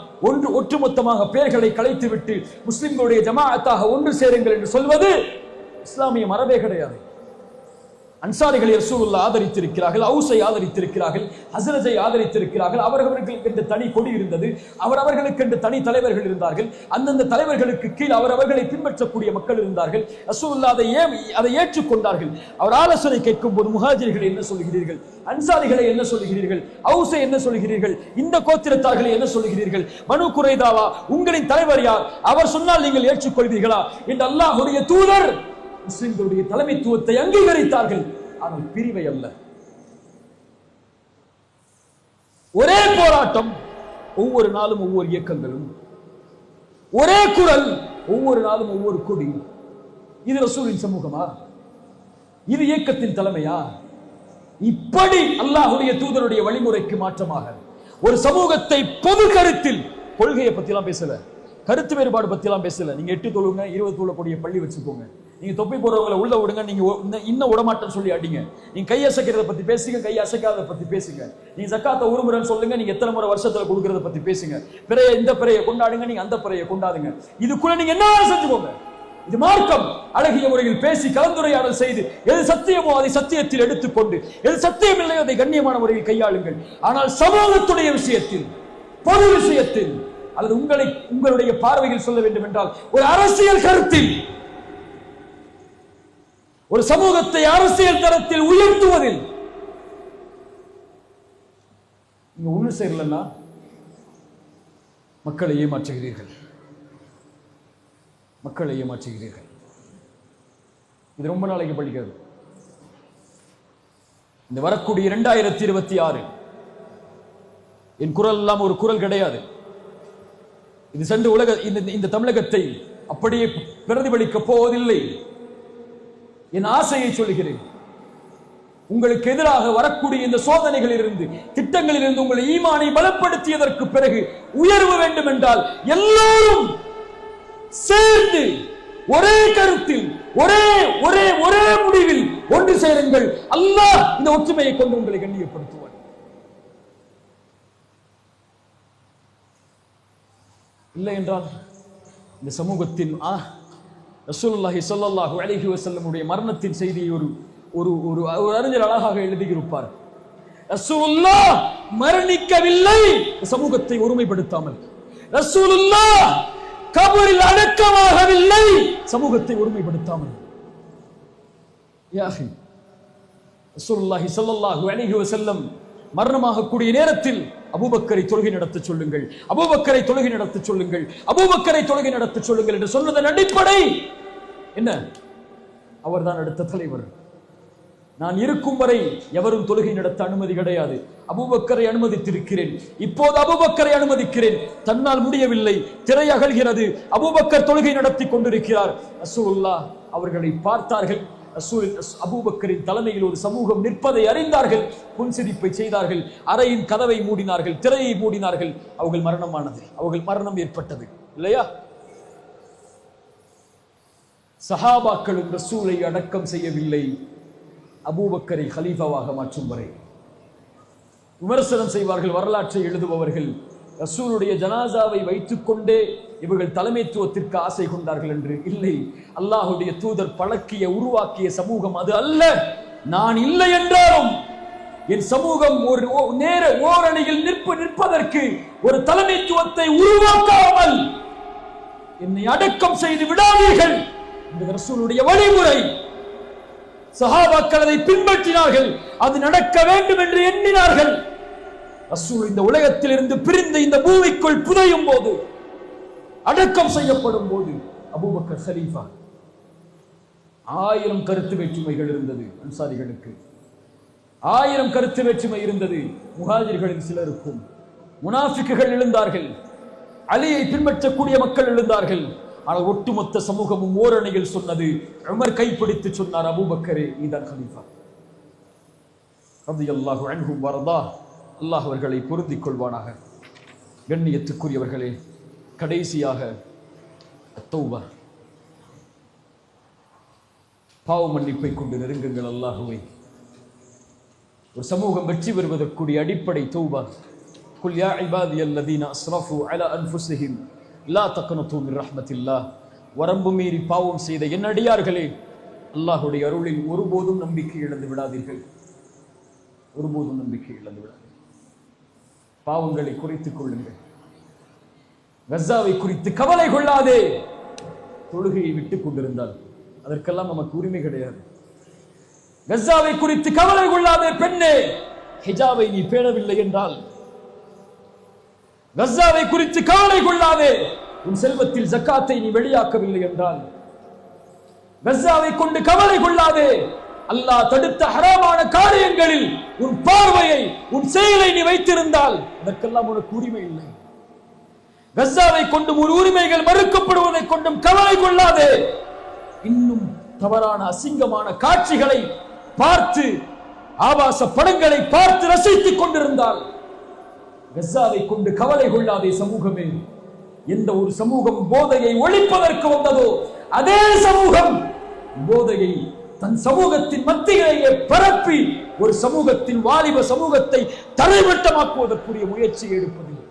ஒட்டுமொத்தமாக பெயர்களை கலைத்துவிட்டு முஸ்லிம்களுடைய ஜமாஅத்தாக ஒன்று சேருங்கள் என்று சொல்வது இஸ்லாமிய மரபே கிடையாது. அன்சாரிகளை ரசூலுல்லாஹ் ஆதரித்திருக்கிறார்கள், அவுஸை ஆதரித்திருக்கிறார்கள், ஹஸ்ரஜை ஆதரித்திருக்கிறார்கள். அவர்களுக்கு என்று தனி கொடி இருந்தது, அவர்களுக்கு என்று தனி தலைவர்கள் இருந்தார்கள். அந்தந்த தலைவர்களுக்கு கீழ் அவர்களை பின்பற்றக்கூடிய மக்கள் இருந்தார்கள். ரசூலுல்லாஹ் அதை ஏற்றுக்கொண்டார்கள். அவர் ஆலோசனை கேட்கும் போது, முஹாஜிர்களை என்ன சொல்கிறீர்கள், அன்சாரிகளை என்ன சொல்கிறீர்கள், அவுஸை என்ன சொல்கிறீர்கள், இந்த கோத்திரத்தார்களை என்ன சொல்கிறீர்கள், பனு குறைதாவா உங்களின் தலைவர் யார், அவர் சொன்னால் நீங்கள் ஏற்றுக்கொள்வீர்களா என்று அல்லாஹ்வுடைய தூதர் முஸ்லிம்களுடைய தலைமைத்துவத்தை அங்கீகரித்தார்கள். ஆனால் பிரிவை அல்ல. ஒரே போராட்டம், ஒவ்வொரு நாளும் ஒவ்வொரு இயக்கங்களும், ஒரே குரல், ஒவ்வொரு நாளும் ஒவ்வொரு கொடி. இது ரசூலின் சமூகமா? இது இயக்கத்தின் தலைமையா? இப்படி அல்லாஹ்வுடைய தூதருடைய வழிமுறைக்கு மாற்றமாக ஒரு சமூகத்தை பொது கருத்தில், கொள்கையை பத்தி எல்லாம் பேசல, கருத்து வேறுபாடு பத்தி எல்லாம் பேசல. நீங்க 8 தொழுங்க, 20 தொழக்கூடிய பள்ளி வச்சுக்கோங்க, நீங்க தொப்பி போறவங்களை உள்ள விடுங்க, நீங்க இன்னும் விடமாட்டேன்னு சொல்லி அடிங்க, நீங்க கை அசைக்கிறத பத்தி பேசுங்க, கை அசைக்காத பத்தி பேசுங்க, நீங்க ஜக்காத்தை ஒரு முறைன்னு சொல்லுங்க, நீங்க எத்தனை முறை வருஷத்துல கொடுக்கறத பத்தி பேசுங்க, பிறைய இந்த பிறையை கொண்டாடுங்க, நீங்க அந்த பிறையை கொண்டாடுங்க, இதுக்குள்ள நீங்க என்ன செஞ்சுக்கோங்க. இது மார்க்கம். அழகிய முறையில் பேசி கலந்துரையாடல் செய்து எது சத்தியமோ அதை சத்தியத்தில் எடுத்துக்கொண்டு, எது சத்தியம் இல்லையோ அதை கண்ணியமான முறையில் கையாளுங்கள். ஆனால் சமூகத்துடைய விஷயத்தில், பொது விஷயத்தில், அல்லது உங்களுடைய பார்வையில் சொல்ல வேண்டும் என்றால் ஒரு அரசியல் கருத்தில், ஒரு சமூகத்தை அரசியல் தரத்தில் உயர்த்துவதில் நீங்க ஒண்ணு சேரலன்னா மக்களை ஏமாற்றுகிறீர்கள், மக்களை ஏமாற்றுகிறீர்கள். இது ரொம்ப நாளைக்கு படிக்காது. இந்த வரக்கூடிய 2026 என் குரல் எல்லாம் ஒரு குரல் கிடையாது. இது சென்று இந்த தமிழகத்தை அப்படியே பிரதிபலிக்க போவதில்லை. என் ஆசையை சொல்கிறேன். உங்களுக்கு எதிராக வரக்கூடிய இந்த சோதனைகளில் இருந்து, திட்டங்களில் இருந்து உங்களை ஈமானை பலப்படுத்தியதற்கு பிறகு உயர்வு வேண்டும் என்றால் எல்லோரும் சேர்ந்து ஒரே கருத்தில், ஒரே ஒரே ஒரே முடிவில் ஒன்று சேருங்கள். அல்லாஹ் இந்த ஒற்றுமையை கொண்டு உங்களை கண்ணியப்படுத்துவார். இல்லை என்றால் இந்த சமூகத்தின் ரசூலுல்லாஹி ஸல்லல்லாஹு அலைஹி வஸல்லம் உடைய மரணத்தின் செய்தியை ஒரு அறிஞர் அழகாக எழுதியிருப்பார். ரசூலுல்லாஹ் மரணிக்கவில்லை சமூகத்தை ஒருமைப்படுத்தாமல், ரசூலுல்லாஹ் கபரில் அடக்கமாகவில்லை சமூகத்தை ஒருமைப்படுத்தாமல். யா அஹி, ரசூலுல்லாஹி ஸல்லல்லாஹு அலைஹி வஸல்லம் மரணமாக கூடிய நேரத்தில் அபூபக்கரை தொழுகை நடத்த சொல்லுங்கள், அபூபக்கரை தொழுகை நடத்த சொல்லுங்கள், அபூபக்கரை தொழுகை நடத்த சொல்லுங்கள் என்று சொன்னதன் அடிப்படை என்ன? அவர்தான் அடுத்த தலைவர். நான் இருக்கும் வரை எவரும் தொழுகை நடத்த அனுமதி கிடையாது. அபூபக்கரை அனுமதித்திருக்கிறேன், இப்போது அபூபக்கரை அனுமதிக்கிறேன். தன்னால் முடியவில்லை, திரை அகல்கிறது, அபூபக்கர் தொழுகை நடத்தி கொண்டிருக்கிறார். ரசூலுல்லாஹ் அவர்களை பார்த்தார்கள். அபூபக்கரின் தலைமையில் ஒரு சமூகம் நிற்பதை அறிந்தார்கள், புன்சிரிப்பை செய்தார்கள், அறையின் கதவை மூடினார்கள், திரையை மூடினார்கள். அவர்கள் மரணமானது, அவர்கள் மரணம் ஏற்பட்டது இல்லையா? சஹாபாக்களும் ரசூலை அடக்கம் செய்யவில்லை, அபூபக்கரை கலீஃபாவாக மாற்றும் வரை. விமர்சனம் செய்வார்கள் வரலாற்றை எழுதுபவர்கள், ரசூலுடைய ஜனாசாவை வைத்துக் கொண்டே இவர்கள் தலைமைத்துவத்திற்கு ஆசை கொண்டார்கள் என்று. இல்லை, அல்லாஹுடைய தூதர் பழக்கிய உருவாக்கிய சமூகம் அது அல்ல. நான் இல்லை என்றாலும் என் சமூகம் ஒரு ஓரணியில் நிற்பதற்கு ஒரு தலைமைத்துவத்தை உருவாக்காமல் என்னை அடக்கம் செய்து விடாதீர்கள் இந்த ரசூலுடைய வழிமுறை. சஹாபாக்கள் அதை பின்பற்றினார்கள், அது நடக்க வேண்டும் என்று எண்ணினார்கள். ரசூல் இந்த உலகத்தில் இருந்து பிரிந்து இந்த பூமிக்குள் புதையும் போது, அடக்கம் செய்யப்படும் போது அபூபக்கர் கலீஃபா. 1000 கருத்து வேற்றுமைகள் இருந்தது அன்சாரிகளுக்கு, 1000 கருத்து வேற்றுமை இருந்தது முஹாஜிர்களின் சிலருக்கும். முனாஃபிக்குகள் எழுந்தார்கள், அலியை பின்பற்றக்கூடிய மக்கள் எழுந்தார்கள். ஆனால் ஒட்டுமொத்த சமூகமும் ஓரணியில் சொன்னது, உமர் கைப்பிடித்து சொன்னார், அபூபக்கரே நீதான் கலீஃபா. ரலியல்லாஹு அன்ஹு வர்தா. அல்லாஹ் அவர்களை பொருந்திக் கொள்வானாக. கண்ணியத்துக்குரியவர்களே, கடைசியாக தௌபா, பாவ மன்னிப்பை கொண்டு நெருங்குங்கள் அல்லாஹுவை. ஒரு சமூகம் வெற்றி பெறுவதற்குரிய அடிப்படை தௌபா. குல் யா இபாதியல்லதீன அஸ்ரஃபு அலா அன்ஃபுஸிஹிம் லா தக்னது மின் ரஹ்மத்தில்லாஹ். வரம்பு மீறி பாவம் செய்த என் அடியார்களே, அல்லாஹ்வுடைய அருளில் ஒருபோதும் நம்பிக்கை இழந்து விடாதீர்கள். ஒருபோதும் நம்பிக்கை இழந்து விடாதீர்கள். பாவங்களை குறைத்துக் கொள்ளுங்கள். கஸாவை குறித்து கவலை கொள்ளாதே. தொழுகையை விட்டுக் கொண்டிருந்தால் அதற்கெல்லாம் நமக்கு உரிமை கிடையாது. கஸாவை குறித்து கவலை கொள்ளாதே பெண்ணே. ஹிஜாபை நீ பேணவில்லை என்றால், கஸாவை குறித்து கவலை கொள்ளாதே. உன் செல்வத்தில் ஜக்காத்தை நீ வெளியாக்கவில்லை என்றால், கஸாவை கொண்டு கவலை கொள்ளாதே. அல்லாஹ் தடுத்த ஹராமான காரியங்களில் உன் பார்வையை, உன் செயலை நீ வைத்திருந்தால் அதற்கெல்லாம் உனக்கு உரிமை இல்லை. கஸாவை கொண்டும் ஒரு உரிமைகள் மறுக்கப்படுவதை கொண்டும் கவலை கொள்ளாதே. இன்னும் தவறான அசிங்கமான காட்சிகளை பார்த்து, ஆபாச படங்களை பார்த்து ரசித்துக் கொண்டிருந்தால் கஸாவை கொண்டு கவலை கொள்ளாதே. சமூகமே, எந்த ஒரு சமூகம் போதையை ஒழிப்பதற்கு வந்ததோ அதே சமூகம் போதையை தன் சமூகத்தின் மத்தியிலேயே பரப்பி ஒரு சமூகத்தின் வாலிப சமூகத்தை தரைமட்டமாக்குவதற்குரிய முயற்சியை எடுப்பதில்லை.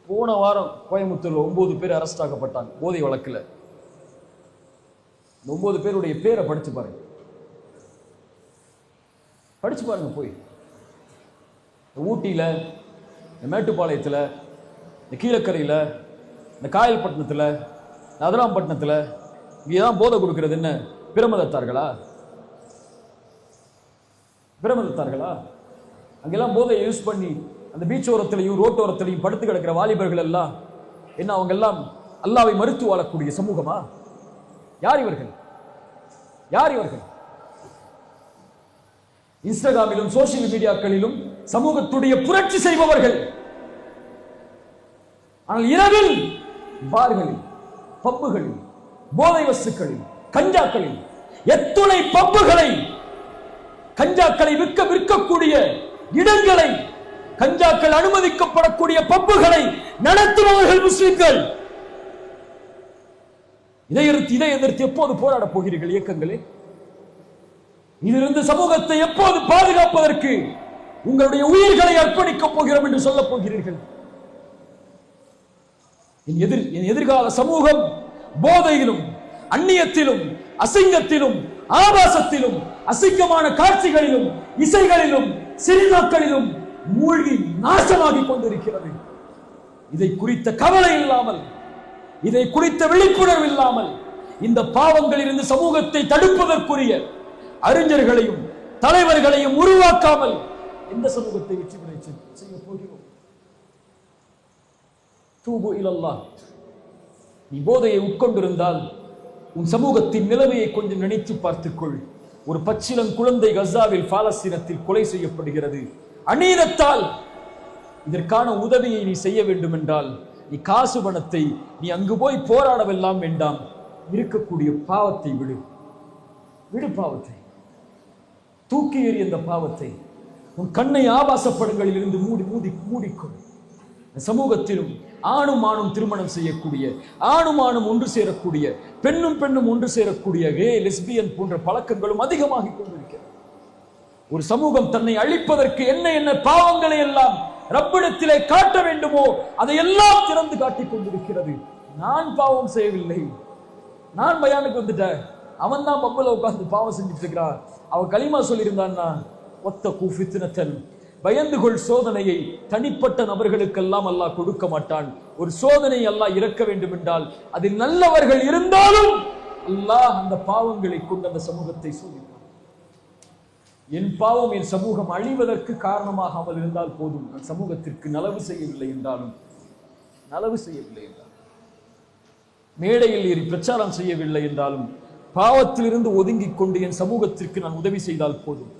போன வாரம் கோயம்புத்தூர்ல 9 பேர் அரெஸ்ட் ஆகப்பட்டாங்க போதை வழக்குல. 9 பேருடைய பேரை படிச்சு பாருங்க. படிச்சு பாருங்க போய். ஊட்டியில, மேட்டுப்பாளையத்துல, இந்த கீழக்கரையில, இந்த காயல்பட்டினத்துல, அதிராம்பட்டினத்துல இங்கேதான் போதை கொடுக்கிறது என்ன பிரமதத்தார்களா? பிரமதத்தார்களா? அங்கெல்லாம் போதையை யூஸ் பண்ணி அந்த பீச் ஓரத்திலையும் ரோட்டோரத்திலையும் படுத்து கிடக்கிற வாலிபர்கள் எல்லாம் என்ன, அவங்க எல்லாம் அல்லாஹ்வை மறுத்து வாழக்கூடிய சமூகமா? யார் இவர்கள்? யார் இவர்கள்? இன்ஸ்டாகிராமிலும் சோசியல் மீடியாக்களிலும் சமூகத்துடைய புரட்சி செய்பவர்கள். ஆனால் இரவில் பார்களில், பப்புகளில், போதை வஸ்துக்களில், கஞ்சாக்களில், எத்துணை பப்புகளை, கஞ்சாக்களை விற்கக்கூடிய இடங்களை, கஞ்சாக்கள் அனுமதிக்கப்படக்கூடிய பப்புகளை நடத்துபவர்கள் முஸ்லிம்கள். இதை எதிர்த்து எப்போது போராட போகிறீர்கள் இயக்கங்களே? இதிலிருந்து சமூகத்தை எப்போது பாதுகாப்பதற்கு உங்களுடைய உயிர்களை அர்ப்பணிக்கப் போகிறோம் என்று சொல்ல போகிறீர்கள்? என் எதிர்கால சமூகம் போதையிலும், அந்நியத்திலும், அசிங்கத்திலும், ஆபாசத்திலும், அசிங்கமான காட்சிகளிலும், இசைகளிலும், சினிமாக்களிலும் மூழ்கி நாசமாகிக் கொண்டிருக்கிறது. இதை குறித்த கவலை இல்லாமல், இதை குறித்த விழிப்புணர்வு இல்லாமல், இந்த பாவங்களில் இருந்து சமூகத்தை தடுப்பதற்குரிய அறிஞர்களையும் தலைவர்களையும் உருவாக்காமல் எந்த சமூகத்தை வெற்றி பெற செய்ய போகிறோம்? தூபு இலல்லாஹ். நீ போதையை உட்கொண்டிருந்தால் உன் சமூகத்தின் நிலைமையை கொஞ்சம் நினைத்து பார்த்துக்கொள். ஒரு பச்சிளம் குழந்தை கஸாவில் பாலஸ்தீனத்தில் கொலை செய்யப்படுகிறது அநீதத்தால். இதற்கான உதவியை நீ செய்ய வேண்டும் என்றால் நீ காசு பணத்தை நீ அங்கு போய் போராடவெல்லாம் வேண்டாம். இருக்கக்கூடிய பாவத்தை விடு. விடு பாவத்தை, தூக்கி எறி அந்த பாவத்தை. உன் கண்ணை ஆபாசப்படங்களில் இருந்து மூடிக்கொள். சமூகத்திலும் ஆணும் ஆணும் திருமணம் செய்யக்கூடிய, ஆணும் ஆணும் ஒன்று சேரக்கூடிய, பெண்ணும் பெண்ணும் ஒன்று சேரக்கூடிய கே லெஸ்பியன் போன்ற பழக்கங்களும் அதிகமாகிக் கொண்டிருக்கிறது. ஒரு சமூகம் தன்னை அழிப்பதற்கு என்ன என்ன பாவங்களை எல்லாம் ரப்பிடத்திலே காட்ட வேண்டுமோ அதையெல்லாம் திறந்து காட்டிக் கொண்டிருக்கிறது. நான் பாவம் செய்யவில்லை, நான் பயானுக்கு வந்துட்டேன், அவன் தான் பப்புல உட்கார்ந்து பாவம் செஞ்சுட்டு இருக்கிறான், அவன் களிமா சொல்லியிருந்தான்னா ஒத்தகு ஃபித்னத்தன், பயந்து கொள் சோதனையை தனிப்பட்ட நபர்களுக்கெல்லாம் அல்லாஹ் கொடுக்க மாட்டான். ஒரு சோதனை அல்லாஹ் இறக்க வேண்டும் என்றால் அதில் நல்லவர்கள் இருந்தாலும் அல்லாஹ் அந்த பாவங்களை கொண்டு அந்த சமூகத்தை சோதிப்பான். என் பாவம் என் சமூகம் அழிவதற்கு காரணமாகாமல் இருந்தால் போதும். சமூகத்திற்கு நலவு செய்யவில்லை என்றாலும், மேடையில் ஏறி பிரச்சாரம் செய்யவில்லை என்றாலும், பாவத்திலிருந்து ஒதுங்கிக் கொண்டு என் சமூகத்திற்கு நான் உதவி செய்தால் போதும்.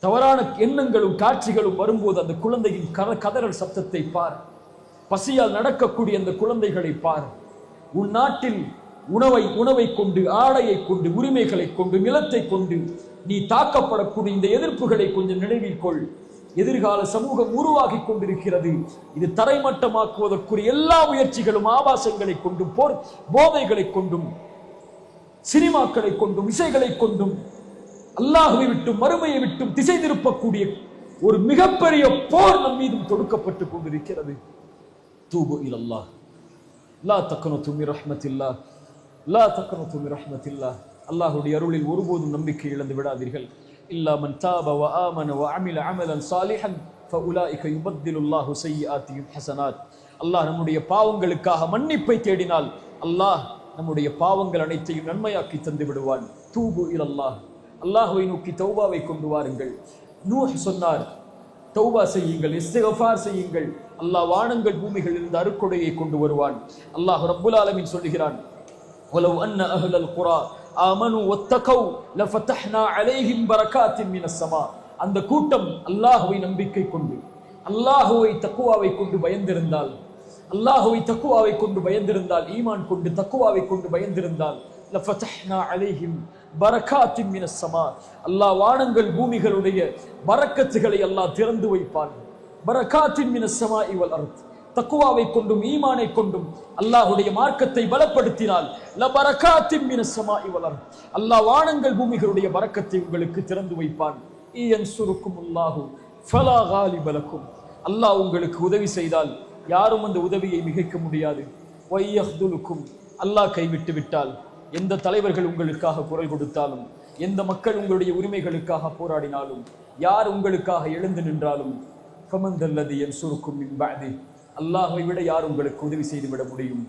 தவறான எண்ணங்களும் காட்சிகளும் வரும்போது அந்த குழந்தையின் கதறல் சத்தத்தை பார். பசியால் நடக்கக்கூடிய அந்த குழந்தைகளை பார். உன் நாட்டில் உணவை கொண்டு, ஆடையை கொண்டு, உரிமைகளை கொண்டு, நிலத்தை கொண்டு நீ தாக்கப்படக்கூடிய இந்த எதிர்ப்புகளை கொஞ்சம் நினைவில் கொள். எதிர்கால சமூகம் உருவாகி கொண்டிருக்கிறது. இது தரைமட்டமாக்குவதற்குரிய எல்லா முயற்சிகளும் ஆபாசங்களை கொண்டும், போதைகளை கொண்டும், சினிமாக்களை கொண்டும், இசைகளை கொண்டும், அல்லாஹ்வை விட்டும் மறுமையை விட்டும் திசை திருப்பக்கூடிய ஒரு மிகப்பெரிய போர் நம் மீதும் தொடுக்கப்பட்டுக் கொண்டிருக்கிறது. தூபு இலல்லாஹ், லா தக்னது மின் ரஹ்மத்தில்லாஹ், லா தக்னது மின் ரஹ்மத்தில்லாஹ், அல்லாஹ்வுடைய அருளில் ஒருபோதும் நம்பிக்கை இழந்து விடாதீர்கள். இல்லா மன் தாப வ ஆமன வ அமில அமலன் சாலிஹன் ஃபஉலாயிக யுபத்திலுல்லாஹு ஸய்யிஆத்திஹிம் ஹஸனாத். அல்லாஹ் நம்முடைய பாவங்களுக்காக மன்னிப்பை தேடினால் அல்லாஹ் நம்முடைய பாவங்கள் அனைத்தையும் நன்மையாக்கி தந்து விடுவான். தூபு இலல்லாஹ், அல்லாஹ்வை நோக்கி தௌபாவை கொண்டு வாருங்கள். நூஹ் சொன்னார், தௌபா செய்யுங்கள், இஸ்திக்ஃபார் செய்யுங்கள், அல்லாஹ் வானங்கள் பூமிகள் இருந்து அருட்கொடையை கொண்டு வருவான். அல்லாஹ் ரப்புல் ஆலமீன் சொல்லுகிறான், வலவ் அன்ன அஹ்லல் குரா ஆமனு வத்தகவ் லஃபதஹ்னா அலைஹிம் பரகாத்தின் மினஸ் ஸமா. அந்த கூட்டம் அல்லாஹ்வை நம்பிக்கை கொண்டு, அல்லாஹ்வை தக்வாவை கொண்டு பயந்திருந்தால், அல்லாஹ்வை தக்வாவை கொண்டு பயந்திருந்தால், ஈமான் கொண்டு தக்வாவை கொண்டு பயந்திருந்தால், லஃபதஹ்னா அலைஹிம் பரகாத்தின் மினஸ் ஸமா, அல்லாஹ் வானங்கள் பூமிகளுடைய பரக்கத்துகளை அல்லாஹ் திறந்து வைப்பான். பரகாத்தின் மினஸ் ஸமாஇ வல் அர்த், தக்வாவை கொண்டும் ஈமானை கொண்டும் அல்லாஹ்வுடைய மார்க்கத்தை பலப்படுத்தினால் லபரகாத்தின் மினஸ் ஸமாஇ வல் அர்த், அல்லாஹ் வானங்கள் பூமிகளுடைய பரக்கத்தை உங்களுக்கு திறந்து வைப்பான். இயன்சுருக்குமுல்லாஹு ஃபலா காலிப லக்கும், அல்லாஹ் உங்களுக்கு உதவி செய்தால் யாரும் அந்த உதவியை மிகைக்க முடியாது. வய்யஹ்துலுக்கும், அல்லாஹ் கைவிட்டு விட்டால், எந்த தலைவர்கள் உங்களுக்காக குரல் கொடுத்தாலும், எந்த மக்கள் உங்களுடைய உரிமைகளுக்காக போராடினாலும், யார் உங்களுக்காக எழுந்து நின்றாலும், ஃபமந்தல்லதி யன்சுருக்கும் மின் பஅதி, அல்லாஹ்வை விட யார் உங்களுக்கு உதவி செய்து விட முடியும்?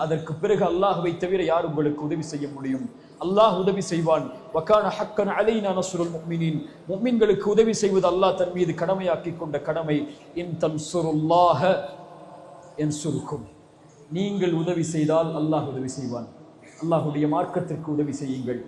அதற்கு பிறகு அல்லாஹ்வை தவிர யார் உங்களுக்கு உதவி செய்ய முடியும்? அல்லாஹ் உதவி செய்வான். வகான ஹக்கன் அலைனா நஸ்ருல் முஃமினீன், முஃமின்களுக்கு உதவி செய்வது அல்லாஹ் தன் மீது கடமையாக்கி கொண்ட கடமை. இன் தன்சுருல்லாஹ யன்சுருக்கும், நீங்கள் உதவி செய்தால் அல்லாஹ் உதவி செய்வான். அல்லாஹ்வுடைய மார்க்கத்திற்கு உதவி செய்யுங்கள்,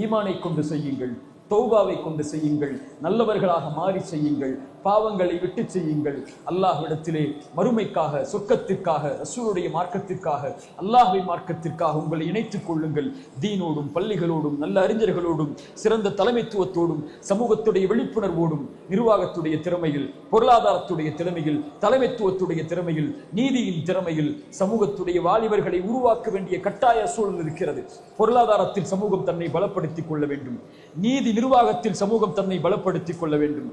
ஈமானை கொண்டு செய்யுங்கள், தௌபாவை கொண்டு செய்யுங்கள், நல்லவர்களாக மாறி செய்யுங்கள், பாவங்களை விட்டு செய்யுங்கள். அல்லாஹ்விடத்திலே மறுமைக்காக, சொர்க்கத்திற்காக, ரசூலுடைய மார்க்கத்திற்காக, அல்லாஹ்வின் மார்க்கத்திற்காக உங்களை இணைத்துக் கொள்ளுங்கள். தீனோடும், பள்ளிகளோடும், நல்ல அறிஞர்களோடும், சிறந்த தலைமைத்துவத்தோடும், சமூகத்துடைய விழிப்புணர்வோடும், நிர்வாகத்துடைய திறமையில், பொருளாதாரத்துடைய திறமையில், தலைமைத்துவத்துடைய திறமையில், நீதியின் திறமையில் சமூகத்துடைய வாலிபர்களை உருவாக்க வேண்டிய கட்டாய சூழல் இருக்கிறது. பொருளாதாரத்தில் சமூகம் தன்னை பலப்படுத்திக் கொள்ள வேண்டும். நீதி நிர்வாகத்தில் சமூகம் தன்னை பலப்படுத்திக் கொள்ள வேண்டும்.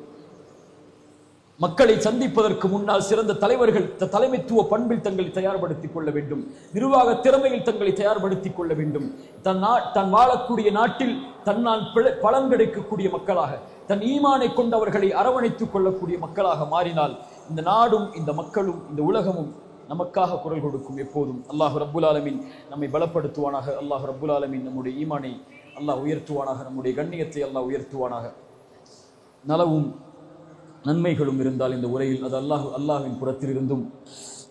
மக்களை சந்திப்பதற்கு முன்னால் சிறந்த தலைவர்கள் தலைமைத்துவ பண்பில் தங்களை தயார்படுத்திக் கொள்ள வேண்டும். நிர்வாக திறமையில் தங்களை தயார்படுத்திக் கொள்ள வேண்டும். தன் வாழக்கூடிய நாட்டில் தன்னால் பலன் கிடைக்கக்கூடிய மக்களாக, தன் ஈமானை கொண்டவர்களை அரவணைத்துக் கொள்ளக்கூடிய மக்களாக மாறினால் இந்த நாடும், இந்த மக்களும், இந்த உலகமும் நமக்காக குரல் கொடுக்கும் எப்போதும். அல்லாஹ் ரப்புல் ஆலமீன் நம்மை பலப்படுத்துவானாக. அல்லாஹ் ரப்புல் ஆலமீன் நம்முடைய ஈமானை அல்லாஹ் உயர்த்துவானாக. நம்முடைய கண்ணியத்தை அல்லாஹ் உயர்த்துவானாக. நலவும் நன்மைகளும் இருந்தால் இந்த உரையில் அது அல்லாஹ்வின் புறத்திலிருந்தும்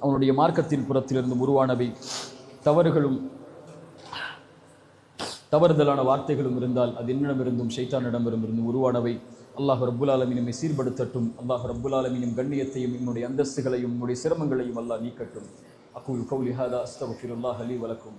அவனுடைய மார்க்கத்தின் புறத்திலிருந்தும் உருவானவை. தவறுகளும் தவறுதலான வார்த்தைகளும் இருந்தால் அது என்னிடமிருந்தும் ஷைத்தானிடமிருந்தும் உருவானவை. அல்லாஹ் ரப்புல் ஆலமீன் நம்மை சீர்படுத்தட்டும். அல்லாஹ் ரப்புல் ஆலமீன் கண்ணியத்தையும் நம்முடைய அந்தஸ்துகளையும் நம்முடைய சிரமங்களையும் அல்லாஹ் நீக்கட்டும். அகூலு கௌலி ஹாதா அஸ்தக்ஃபிருல்லாஹ லீ வ லக்கும்.